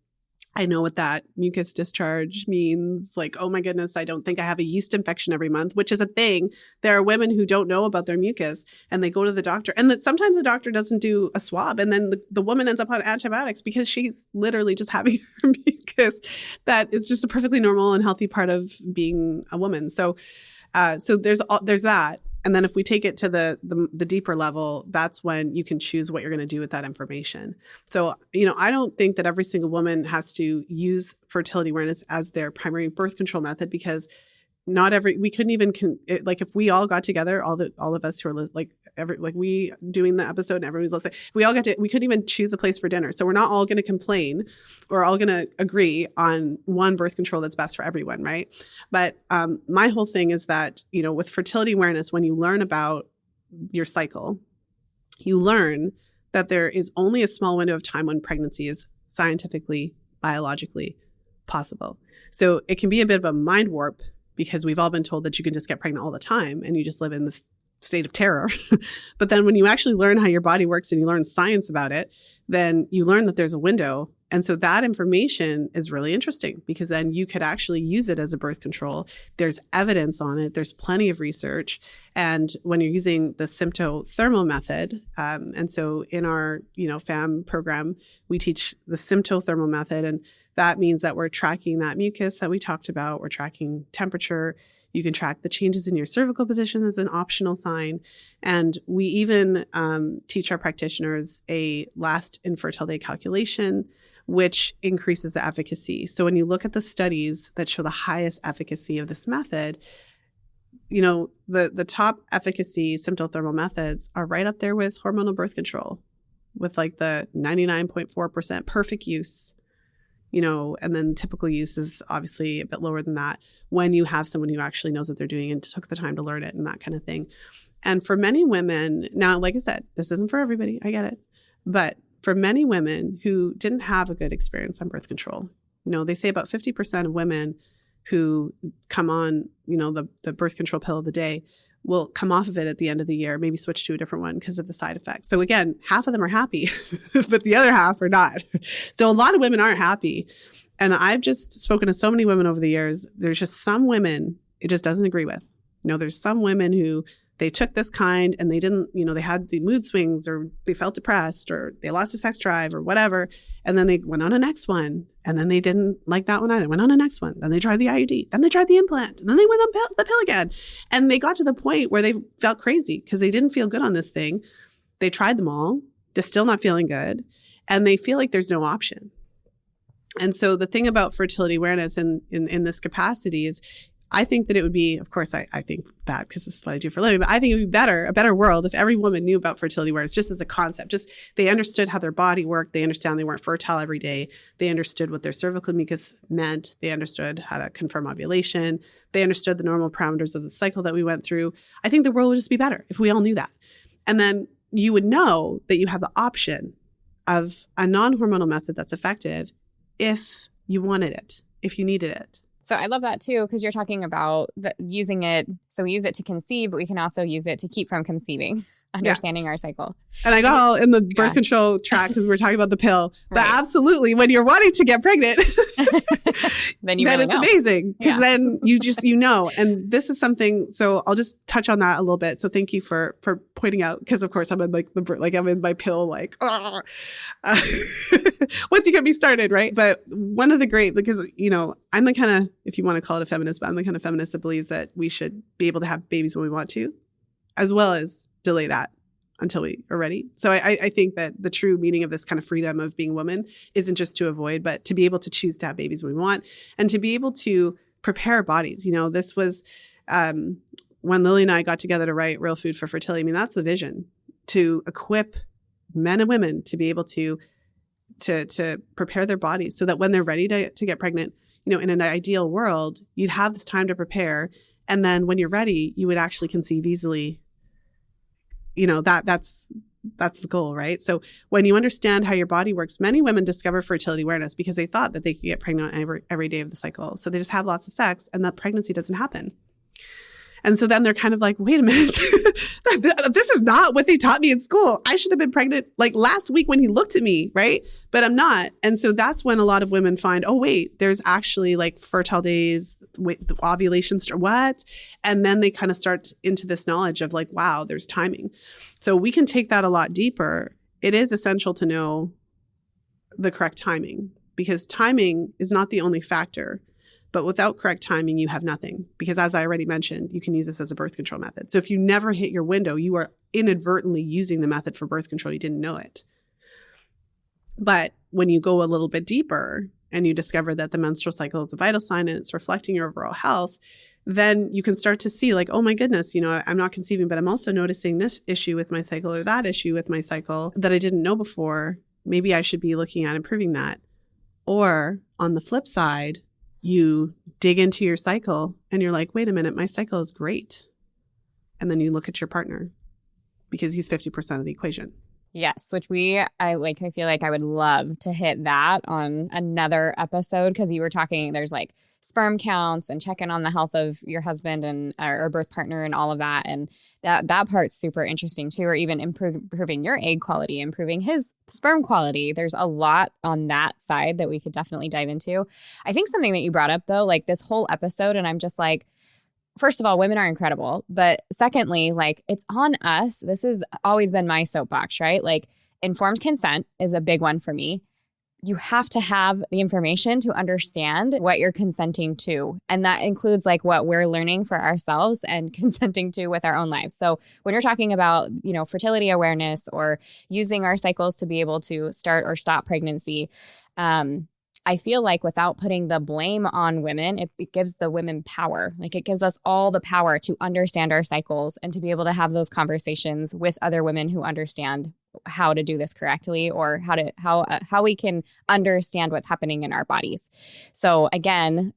I know what that mucus discharge means. Like, oh my goodness, I don't think I have a yeast infection every month, which is a thing. There are women who don't know about their mucus and they go to the doctor, and sometimes the doctor doesn't do a swab, and then the woman ends up on antibiotics because she's literally just having her mucus. That is just a perfectly normal and healthy part of being a woman. So there's that. And then if we take it to the deeper level, that's when you can choose what you're going to do with that information. So, I don't think that every single woman has to use fertility awareness as their primary birth control method, because we couldn't even, if we all got together, all of us who are we doing the episode and everyone's listening, we couldn't even choose a place for dinner. So we're not all going to complain. We're all going to agree on one birth control that's best for everyone, right? But my whole thing is that, with fertility awareness, when you learn about your cycle, you learn that there is only a small window of time when pregnancy is scientifically, biologically possible. So it can be a bit of a mind warp, because we've all been told that you can just get pregnant all the time and you just live in this state of terror. But then when you actually learn how your body works and you learn science about it, then you learn that there's a window. And so that information is really interesting, because then you could actually use it as a birth control. There's evidence on it. There's plenty of research. And when you're using the symptothermal method, and so in our, FAM program, we teach the symptothermal method, and that means that we're tracking that mucus that we talked about. We're tracking temperature. You can track the changes in your cervical position as an optional sign. And we even teach our practitioners a last infertile day calculation, which increases the efficacy. So when you look at the studies that show the highest efficacy of this method, the top efficacy symptothermal methods are right up there with hormonal birth control, with like the 99.4% perfect use. And then typical use is obviously a bit lower than that when you have someone who actually knows what they're doing and took the time to learn it and that kind of thing. And for many women, now, like I said, this isn't for everybody, I get it. But for many women who didn't have a good experience on birth control, they say about 50% of women who come on, the birth control pill of the day will come off of it at the end of the year, maybe switch to a different one because of the side effects. So again, half of them are happy, but the other half are not. So a lot of women aren't happy. And I've just spoken to so many women over the years. There's just some women it just doesn't agree with. There's some women who they took this kind and they didn't, they had the mood swings, or they felt depressed, or they lost their sex drive or whatever. And then they went on a next one. And then they didn't like that one either. Went on a next one. Then they tried the IUD. Then they tried the implant. And then they went on the pill again. And they got to the point where they felt crazy because they didn't feel good on this thing. They tried them all. They're still not feeling good. And they feel like there's no option. And so the thing about fertility awareness in this capacity is, I think that it would be, of course, I think that because this is what I do for a living, but I think it would be a better world if every woman knew about fertility awareness just as a concept. Just they understood how their body worked. They understand they weren't fertile every day. They understood what their cervical mucus meant. They understood how to confirm ovulation. They understood the normal parameters of the cycle that we went through. I think the world would just be better if we all knew that. And then you would know that you have the option of a non-hormonal method that's effective if you wanted it, if you needed it. So I love that too, because you're talking about using it. So we use it to conceive, but we can also use it to keep from conceiving, understanding our cycle. And I got all in the birth control track because we're talking about the pill. But absolutely, when you're wanting to get pregnant, then really it's amazing because then you know. And this is something. So I'll just touch on that a little bit. So thank you for pointing out, because of course I'm in I'm in my pill once you get me started, right? But one of the great, because I'm the kind of, if you want to call it a feminist, but I'm the kind of feminist that believes that we should be able to have babies when we want to, as well as delay that until we are ready. So I think that the true meaning of this kind of freedom of being a woman isn't just to avoid, but to be able to choose to have babies when we want and to be able to prepare our bodies. This was when Lily and I got together to write Real Food for Fertility. I mean, that's the vision, to equip men and women to be able to prepare their bodies so that when they're ready to get pregnant, in an ideal world, you'd have this time to prepare. And then when you're ready, you would actually conceive easily. That's the goal, right? So when you understand how your body works, many women discover fertility awareness because they thought that they could get pregnant every day of the cycle. So they just have lots of sex and that pregnancy doesn't happen. And so then they're kind of like, wait a minute, this is not what they taught me in school. I should have been pregnant like last week when he looked at me, right? But I'm not. And so that's when a lot of women find, oh, wait, there's actually like fertile days, the ovulation, what? And then they kind of start into this knowledge of like, wow, there's timing. So we can take that a lot deeper. It is essential to know the correct timing because timing is not the only factor. But without correct timing, you have nothing. Because as I already mentioned, you can use this as a birth control method. So if you never hit your window, you are inadvertently using the method for birth control. You didn't know it. But when you go a little bit deeper and you discover that the menstrual cycle is a vital sign and it's reflecting your overall health, then you can start to see like, oh my goodness, I'm not conceiving, but I'm also noticing this issue with my cycle or that issue with my cycle that I didn't know before. Maybe I should be looking at improving that. Or on the flip side, you dig into your cycle and you're like, wait a minute, my cycle is great. And then you look at your partner because he's 50% of the equation. Yes, which I feel like I would love to hit that on another episode because you were talking, there's like sperm counts and checking on the health of your husband and or birth partner and all of that. And that part's super interesting too, or even improving your egg quality, improving his sperm quality. There's a lot on that side that we could definitely dive into. I think something that you brought up though, like this whole episode, and I'm just like, first of all, women are incredible. But secondly, like it's on us. This has always been my soapbox, right? Like informed consent is a big one for me. You have to have the information to understand what you're consenting to. And that includes like what we're learning for ourselves and consenting to with our own lives. So when you're talking about, fertility awareness or using our cycles to be able to start or stop pregnancy, I feel like without putting the blame on women, it gives the women power. Like it gives us all the power to understand our cycles and to be able to have those conversations with other women who understand how to do this correctly or how we can understand what's happening in our bodies. So again,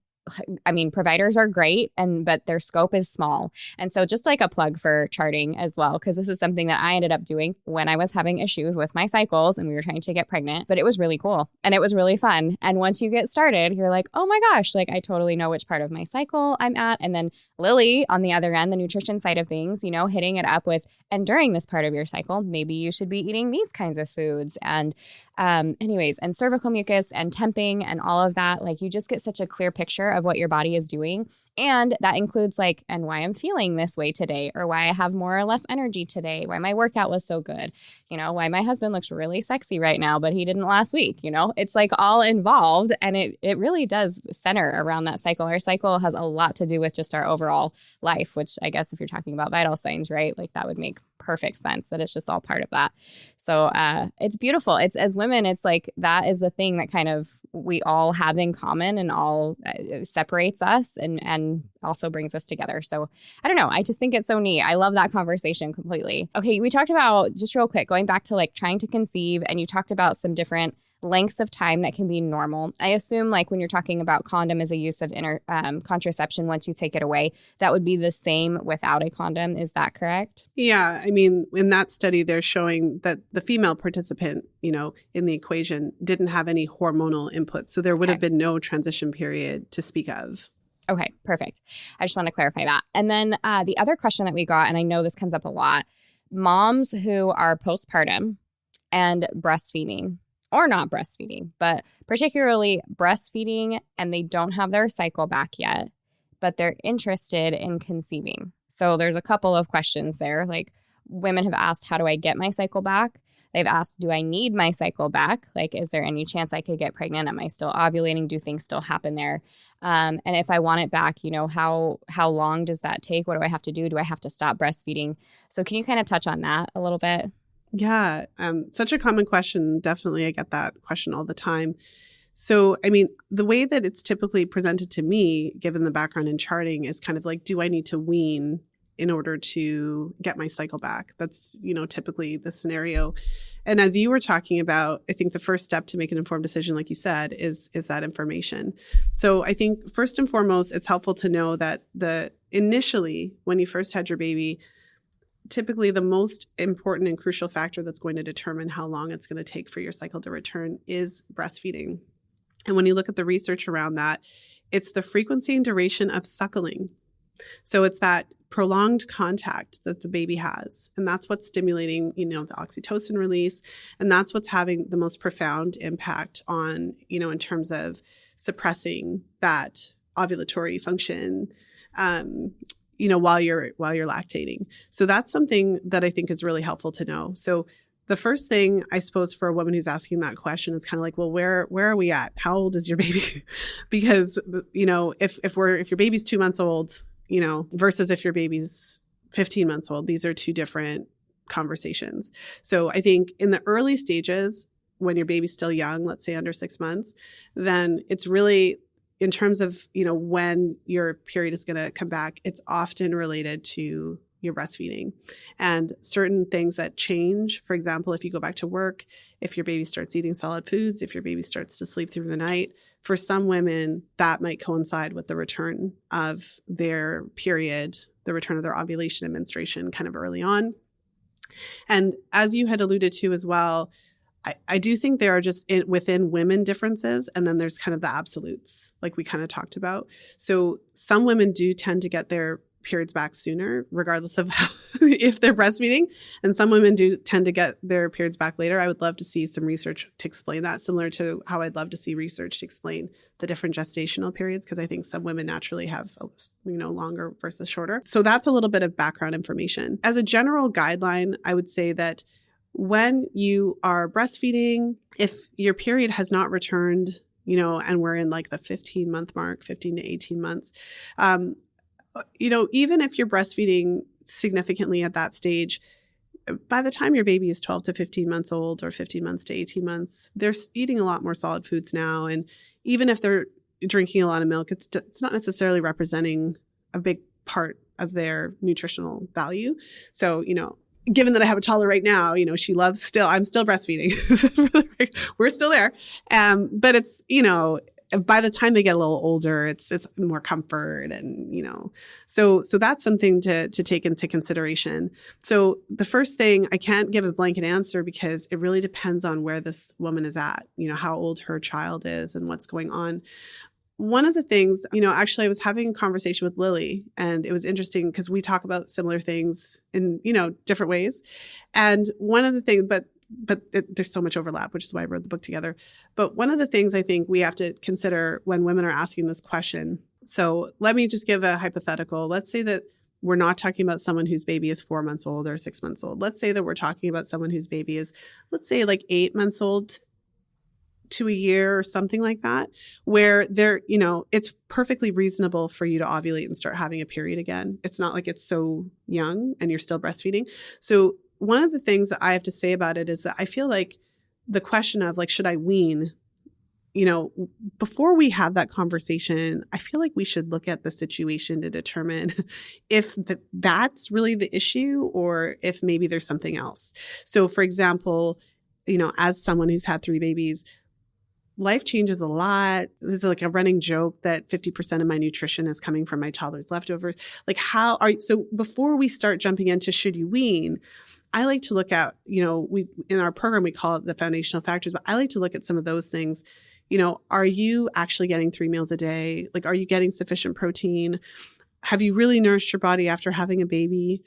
I mean, providers are great, but their scope is small. And so just like a plug for charting as well, because this is something that I ended up doing when I was having issues with my cycles and we were trying to get pregnant, but it was really cool and it was really fun. And once you get started, you're like, oh my gosh, like I totally know which part of my cycle I'm at. And then Lily on the other end, the nutrition side of things, hitting it up with, and during this part of your cycle, maybe you should be eating these kinds of foods. And and cervical mucus and temping and all of that, like you just get such a clear picture of what your body is doing. And that includes and why I'm feeling this way today, or why I have more or less energy today, why my workout was so good, why my husband looks really sexy right now, but he didn't last week, it's like all involved. And it really does center around that cycle. Our cycle has a lot to do with just our overall life, which I guess if you're talking about vital signs, right? Like that would make perfect sense that it's just all part of that. So it's beautiful. It's, as women, it's like that is the thing that kind of we all have in common and all separates us and also brings us together. So I don't know. I just think it's so neat. I love that conversation completely. Okay, we talked about, just real quick, going back to like trying to conceive, and you talked about some different lengths of time that can be normal. I assume like when you're talking about condom as a use of contraception, once you take it away, that would be the same without a condom. Is that correct? Yeah. I mean, in that study, they're showing that the female participant, in the equation didn't have any hormonal input. So there would have been no transition period to speak of. Okay, perfect. I just want to clarify that. And then the other question that we got, and I know this comes up a lot, moms who are postpartum and breastfeeding, or not breastfeeding, but particularly breastfeeding, and they don't have their cycle back yet, but they're interested in conceiving. So there's a couple of questions there. Like, women have asked, how do I get my cycle back? They've asked, do I need my cycle back? Like, is there any chance I could get pregnant? Am I still ovulating? Do things still happen there? And if I want it back, how long does that take? What do I have to do? Do I have to stop breastfeeding? So can you kind of touch on that a little bit? Yeah, such a common question. Definitely, I get that question all the time. So, I mean, the way that it's typically presented to me, given the background in charting, is kind of like, do I need to wean in order to get my cycle back? That's, typically the scenario. And as you were talking about, I think the first step to make an informed decision, like you said, is that information. So I think first and foremost, it's helpful to know that initially, when you first had your baby, typically the most important and crucial factor that's going to determine how long it's going to take for your cycle to return is breastfeeding. And when you look at the research around that, it's the frequency and duration of suckling. So it's that prolonged contact that the baby has. And that's what's stimulating, the oxytocin release. And that's what's having the most profound impact on, in terms of suppressing that ovulatory function, while you're lactating. So that's something that I think is really helpful to know. So the first thing, I suppose, for a woman who's asking that question is kind of like, well, where are we at? How old is your baby? Because, if your baby's 2 months old, versus if your baby's 15 months old, these are two different conversations. So I think in the early stages, when your baby's still young, let's say under 6 months, then it's really, in terms of, when your period is going to come back, it's often related to your breastfeeding and certain things that change. For example, if you go back to work, if your baby starts eating solid foods, if your baby starts to sleep through the night, for some women, that might coincide with the return of their period, the return of their ovulation and menstruation kind of early on. And as you had alluded to as well, I do think there are just within women differences, and then there's kind of the absolutes, like we kind of talked about. So some women do tend to get their periods back sooner, regardless of if they're breastfeeding, and some women do tend to get their periods back later. I would love to see some research to explain that, similar to how I'd love to see research to explain the different gestational periods, because I think some women naturally have longer versus shorter. So that's a little bit of background information. As a general guideline, I would say that when you are breastfeeding, if your period has not returned, and we're in like the 15-month mark, 15 to 18 months, even if you're breastfeeding significantly at that stage, by the time your baby is 12 to 15 months old, or 15 months to 18 months, they're eating a lot more solid foods now. And even if they're drinking a lot of milk, it's not necessarily representing a big part of their nutritional value. So, given that I have a toddler right now, she loves I'm still breastfeeding. We're still there. But it's, by the time they get a little older, it's more comfort and, so that's something to take into consideration. So the first thing, I can't give a blanket answer because it really depends on where this woman is at, how old her child is and what's going on. One of the things, actually I was having a conversation with Lily, and it was interesting because we talk about similar things in, different ways. And one of the things, but there's so much overlap, which is why I wrote the book together. But one of the things I think we have to consider when women are asking this question. So let me just give a hypothetical. Let's say that we're not talking about someone whose baby is 4 months old or 6 months old. Let's say that we're talking about someone whose baby is, let's say, like 8 months old. to a year or something like that, where it's perfectly reasonable for you to ovulate and start having a period again. It's not like it's so young and you're still breastfeeding. So one of the things that I have to say about it is that I feel like the question of like, should I wean? Before we have that conversation, I feel like we should look at the situation to determine if that's really the issue or if maybe there's something else. So for example, as someone who's had 3 babies, life changes a lot. There's like a running joke that 50% of my nutrition is coming from my toddler's leftovers. Like so before we start jumping into should you wean, I like to look at, we in our program, we call it the foundational factors, but I like to look at some of those things. Are you actually getting 3 meals a day? Like, are you getting sufficient protein? Have you really nourished your body after having a baby?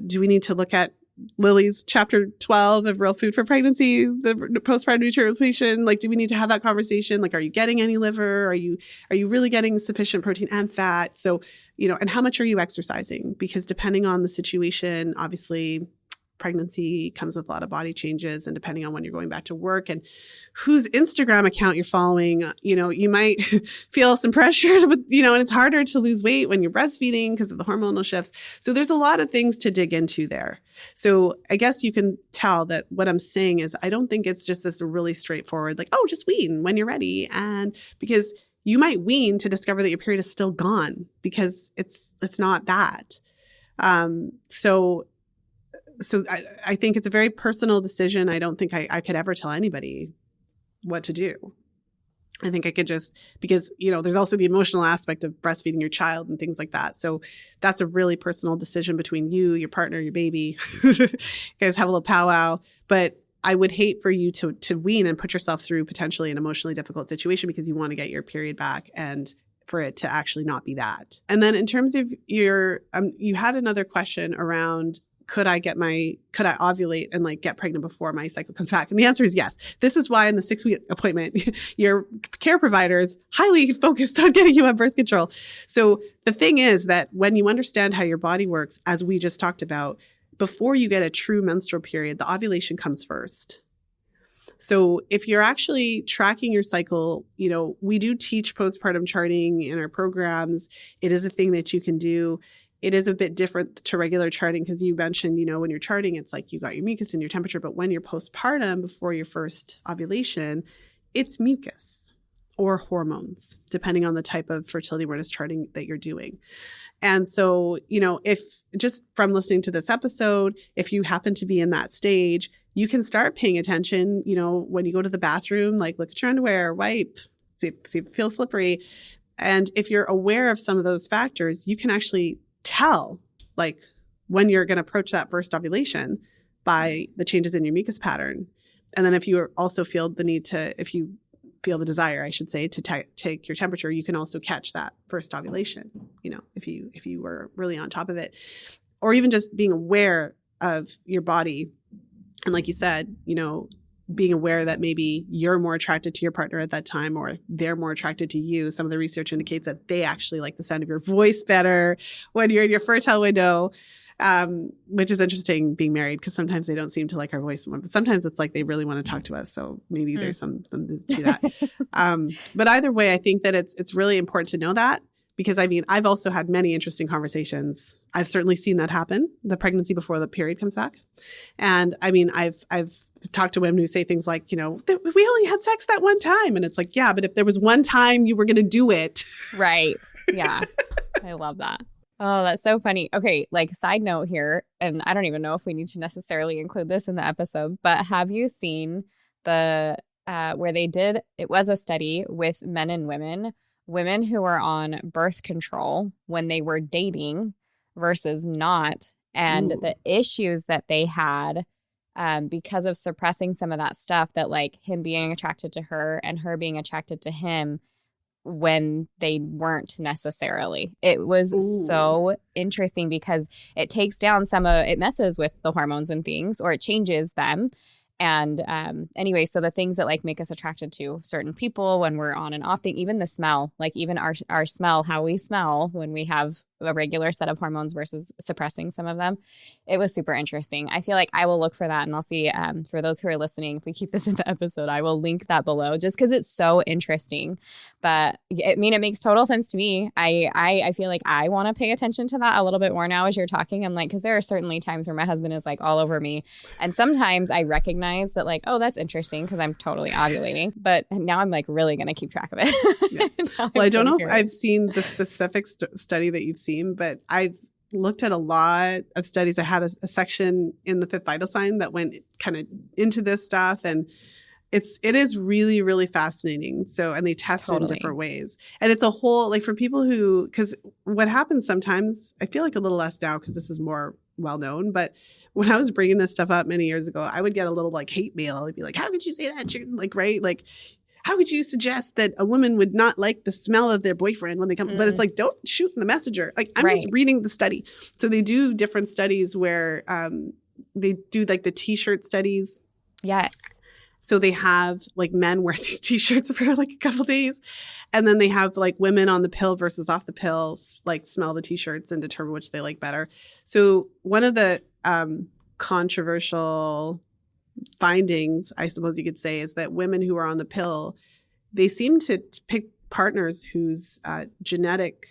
Do we need to look at Lily's chapter 12 of Real Food for Pregnancy, the postpartum nutrient repletion? Like, do we need to have that conversation? Like, are you getting any liver? Are you really getting sufficient protein and fat? So, and how much are you exercising? Because depending on the situation, obviously, pregnancy comes with a lot of body changes, and depending on when you're going back to work and whose Instagram account you're following, you might feel some pressure, and it's harder to lose weight when you're breastfeeding because of the hormonal shifts. So there's a lot of things to dig into there. So I guess you can tell that what I'm saying is I don't think it's just this really straightforward, like, oh, just wean when you're ready. And because you might wean to discover that your period is still gone because it's not that. So I think it's a very personal decision. I don't think I could ever tell anybody what to do. I think I could just, because, there's also the emotional aspect of breastfeeding your child and things like that. So that's a really personal decision between you, your partner, your baby. You guys have a little powwow. But I would hate for you to wean and put yourself through potentially an emotionally difficult situation because you want to get your period back and for it to actually not be that. And then in terms of you had another question around, could I ovulate and like get pregnant before my cycle comes back? And the answer is yes. This is why in the 6-week appointment, your care provider is highly focused on getting you on birth control. So the thing is that when you understand how your body works, as we just talked about, before you get a true menstrual period, the ovulation comes first. So if you're actually tracking your cycle, we do teach postpartum charting in our programs. It is a thing that you can do. It is a bit different to regular charting because you mentioned, when you're charting, it's like you got your mucus and your temperature. But when you're postpartum, before your first ovulation, it's mucus or hormones, depending on the type of fertility awareness charting that you're doing. And so, if just from listening to this episode, if you happen to be in that stage, you can start paying attention, when you go to the bathroom, like look at your underwear, wipe, see if it feels slippery. And if you're aware of some of those factors, you can actually tell like when you're going to approach that first ovulation by the changes in your mucus pattern. And then if you also feel the need if you feel the desire, I should say, to take your temperature, you can also catch that first ovulation, if you were really on top of it, or even just being aware of your body. And like you said, being aware that maybe you're more attracted to your partner at that time or they're more attracted to you. Some of the research indicates that they actually like the sound of your voice better when you're in your fertile window, which is interesting being married because sometimes they don't seem to like our voice more, but sometimes it's like they really want to talk to us. So maybe there's something to that. But either way, I think that it's really important to know that because I've also had many interesting conversations. I've certainly seen that happen, the pregnancy before the period comes back. And I've talked to women who say things like, we only had sex that one time. And it's like, yeah, but if there was one time you were going to do it. Right. Yeah. I love that. Oh, that's so funny. Okay. Like side note here, and I don't even know if we need to necessarily include this in the episode, but have you seen where it was a study with men and women who were on birth control when they were dating versus not, and the issues that they had because of suppressing some of that stuff, that like him being attracted to her and her being attracted to him when they weren't necessarily. It was so interesting because it takes down it messes with the hormones and things, or it changes them. And anyway, so the things that like make us attracted to certain people when we're on and off thing, even the smell, like even our smell, how we smell when we have a regular set of hormones versus suppressing some of them. It was super interesting. I feel like I will look for that, and I'll see for those who are listening, if we keep this in the episode, I will link that below just because it's so interesting. But I mean, it makes total sense to me. I feel like I want to pay attention to that a little bit more now as you're talking. I'm like, because there are certainly times where my husband is like all over me. And sometimes I recognize that like, oh, that's interesting because I'm totally ovulating. But now I'm like really going to keep track of it. Yeah. Well, I don't know if I've seen the specific study that you've seen, but I've looked at a lot of studies. I had a section in the Fifth Vital Sign that went kind of into this stuff, and it is really, really fascinating. So, and they test it in different ways. And it's a whole, like for people who, because what happens sometimes, I feel like a little less now because this is more well known, but when I was bringing this stuff up many years ago, I would get a little like hate mail. I'd be like, how could you say that? Like, right? Like, how could you suggest that a woman would not like the smell of their boyfriend when they come? But it's like, don't shoot in the messenger. Like, I'm just reading the study. So they do different studies where they do like the T-shirt studies. Yes. So they have like men wear these T-shirts for like a couple days. And then they have like women on the pill versus off the pill, like smell the T-shirts and determine which they like better. So one of the controversial findings, I suppose you could say, is that women who are on the pill, they seem to pick partners whose genetic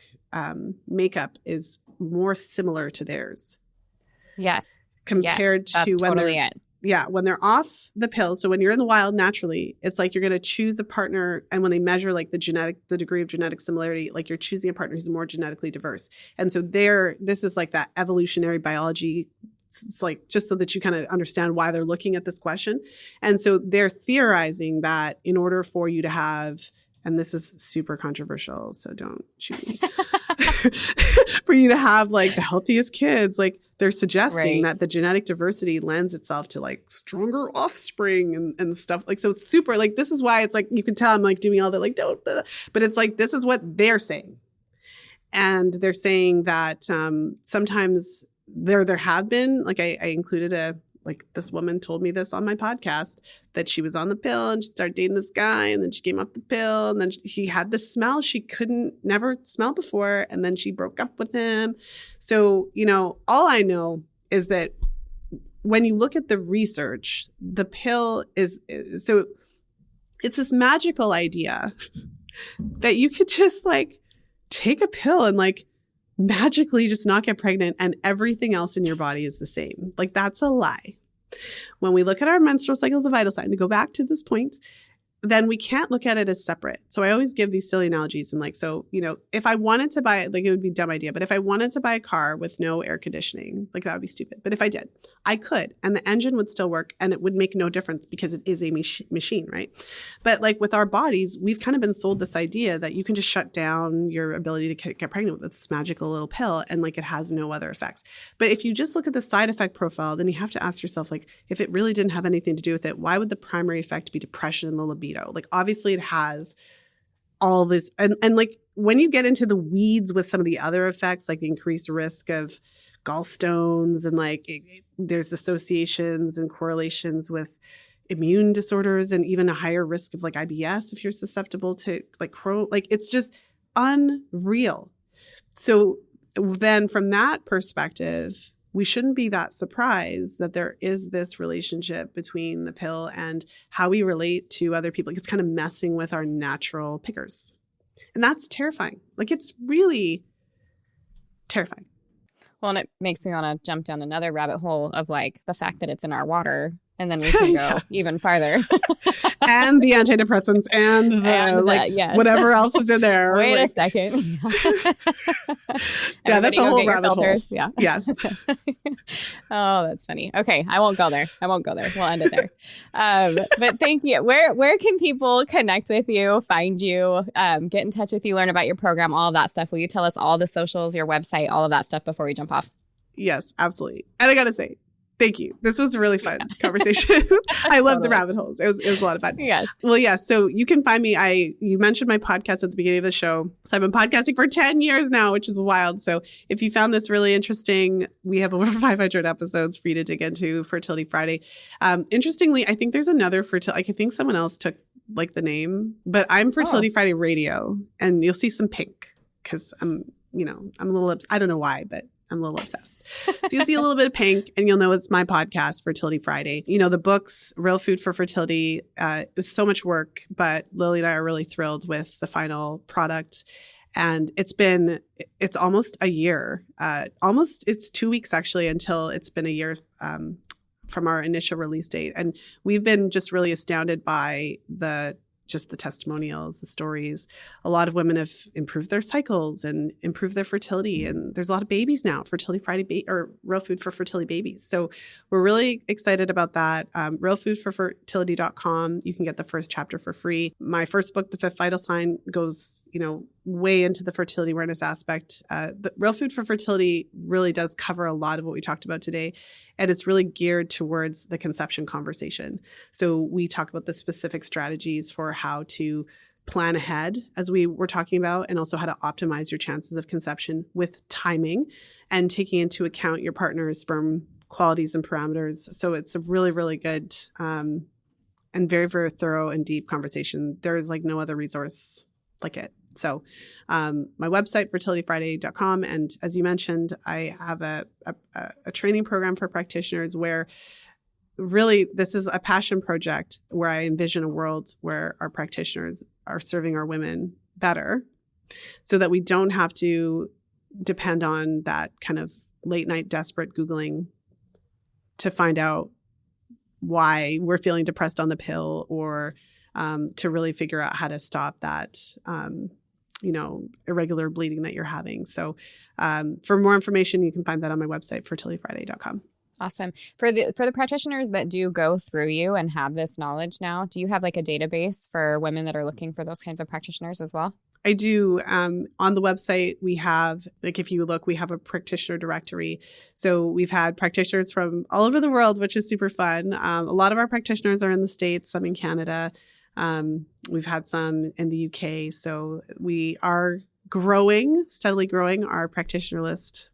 makeup is more similar to theirs. Yes. Compared to when totally they're when they're off the pill. So when you're in the wild naturally, it's like you're going to choose a partner, and when they measure like the degree of genetic similarity, like you're choosing a partner who's more genetically diverse. And so this is like that evolutionary biology. It's like just so that you kind of understand why they're looking at this question. And so they're theorizing that in order for you to have, and this is super controversial, so don't shoot me, for you to have like the healthiest kids, like they're suggesting that the genetic diversity lends itself to like stronger offspring and stuff. Like, so it's super, like, this is why it's like, you can tell I'm like doing all that, like, don't, but it's like, this is what they're saying. And they're saying that sometimes there have been, like I included this woman told me this on my podcast, that she was on the pill and she started dating this guy, and then she came off the pill, and then he had this smell she never smell before, and then she broke up with him. So, all I know is that when you look at the research, the pill so it's this magical idea that you could just like take a pill and like magically just not get pregnant and everything else in your body is the same. Like, that's a lie. When we look at our menstrual cycle as a vital sign, to go back to this point, then we can't look at it as separate. So I always give these silly analogies. And like, so, if I wanted to buy, like, it would be a dumb idea, but if I wanted to buy a car with no air conditioning, like, that would be stupid. But if I did, I could, and the engine would still work, and it would make no difference because it is a machine, right? But like with our bodies, we've kind of been sold this idea that you can just shut down your ability to get pregnant with this magical little pill, and like it has no other effects. But if you just look at the side effect profile, then you have to ask yourself, like, if it really didn't have anything to do with it, why would the primary effect be depression and the libido? Like, obviously it has all this, and like when you get into the weeds with some of the other effects, like the increased risk of gallstones, and like there's associations and correlations with immune disorders, and even a higher risk of like IBS if you're susceptible to like Crohn. Like, it's just unreal. So then from that perspective, we shouldn't be that surprised that there is this relationship between the pill and how we relate to other people. Like, it's kind of messing with our natural pickers. And that's terrifying. Like, it's really terrifying. Well, and it makes me want to jump down another rabbit hole of like the fact that it's in our water, and then we can go even farther. And the antidepressants and the whatever else is in there. Wait a second. Yeah, that's a whole rabbit hole. Yeah. Yes. Oh, that's funny. Okay, I won't go there. We'll end it there. But thank you. Where can people connect with you, find you, get in touch with you, learn about your program, all of that stuff? Will you tell us all the socials, your website, all of that stuff before we jump off? Yes, absolutely. And I got to say, thank you. This was a really fun conversation. I love the rabbit holes. It was a lot of fun. Yes. Well, yeah. So you can find me. You mentioned my podcast at the beginning of the show. So I've been podcasting for 10 years now, which is wild. So if you found this really interesting, we have over 500 episodes for you to dig into. Fertility Friday. Interestingly, I think there's another fertility. I think someone else took like the name, but I'm Fertility Friday Radio, and you'll see some pink because I'm I'm a little, I don't know why, but I'm a little obsessed. So you'll see a little bit of pink and you'll know it's my podcast, Fertility Friday. The books, Real Food for Fertility, it was so much work, but Lily and I are really thrilled with the final product. And it's almost a year, it's 2 weeks actually until it's been a year from our initial release date. And we've been just really astounded by the testimonials, the stories. A lot of women have improved their cycles and improved their fertility. And there's a lot of babies now, Fertility Friday or Real Food for Fertility babies. So we're really excited about that. realfoodforfertility.com. You can get the first chapter for free. My first book, The Fifth Vital Sign, goes, way into the fertility awareness aspect. The Real Food for Fertility really does cover a lot of what we talked about today. And it's really geared towards the conception conversation. So we talk about the specific strategies for how to plan ahead, as we were talking about, and also how to optimize your chances of conception with timing and taking into account your partner's sperm qualities and parameters. So it's a really, really good and very, very thorough and deep conversation. There is no other resource like it. So my website, fertilityfriday.com. And as you mentioned, I have a training program for practitioners where really this is a passion project where I envision a world where our practitioners are serving our women better so that we don't have to depend on that kind of late night desperate Googling to find out why we're feeling depressed on the pill or to really figure out how to stop that irregular bleeding that you're having. So for more information, you can find that on my website, fertilityfriday.com. Awesome. For the practitioners that do go through you and have this knowledge now, do you have a database for women that are looking for those kinds of practitioners as well? I do. On the website, we have, if you look, we have a practitioner directory. So we've had practitioners from all over the world, which is super fun. A lot of our practitioners are in the States, some in Canada. We've had some in the UK. So we are steadily growing our practitioner list.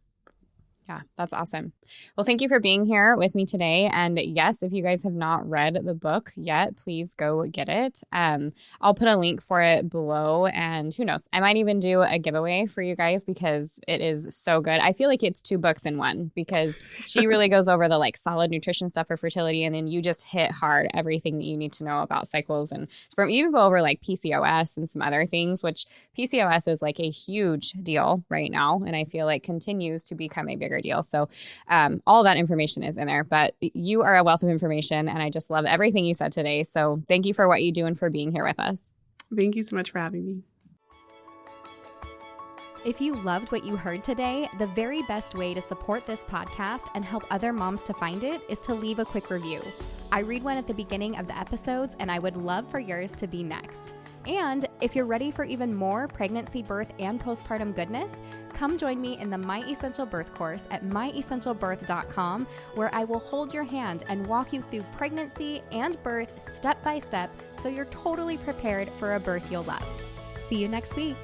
Yeah, that's awesome. Well, thank you for being here with me today. And yes, if you guys have not read the book yet, please go get it. I'll put a link for it below. And who knows, I might even do a giveaway for you guys because it is so good. I feel like it's 2 books in one because she really goes over the solid nutrition stuff for fertility. And then you just hit hard everything that you need to know about cycles and sperm. You even go over PCOS and some other things, which PCOS is a huge deal right now. And I feel continues to become a bigger deal. So all that information is in there, but you are a wealth of information and I just love everything you said today. So thank you for what you do and for being here with us. Thank you so much for having me. If you loved what you heard today, the very best way to support this podcast and help other moms to find it is to leave a quick review. I read one at the beginning of the episodes and I would love for yours to be next. And if you're ready for even more pregnancy, birth, and postpartum goodness, come join me in the My Essential Birth course at myessentialbirth.com, where I will hold your hand and walk you through pregnancy and birth step by step so you're totally prepared for a birth you'll love. See you next week.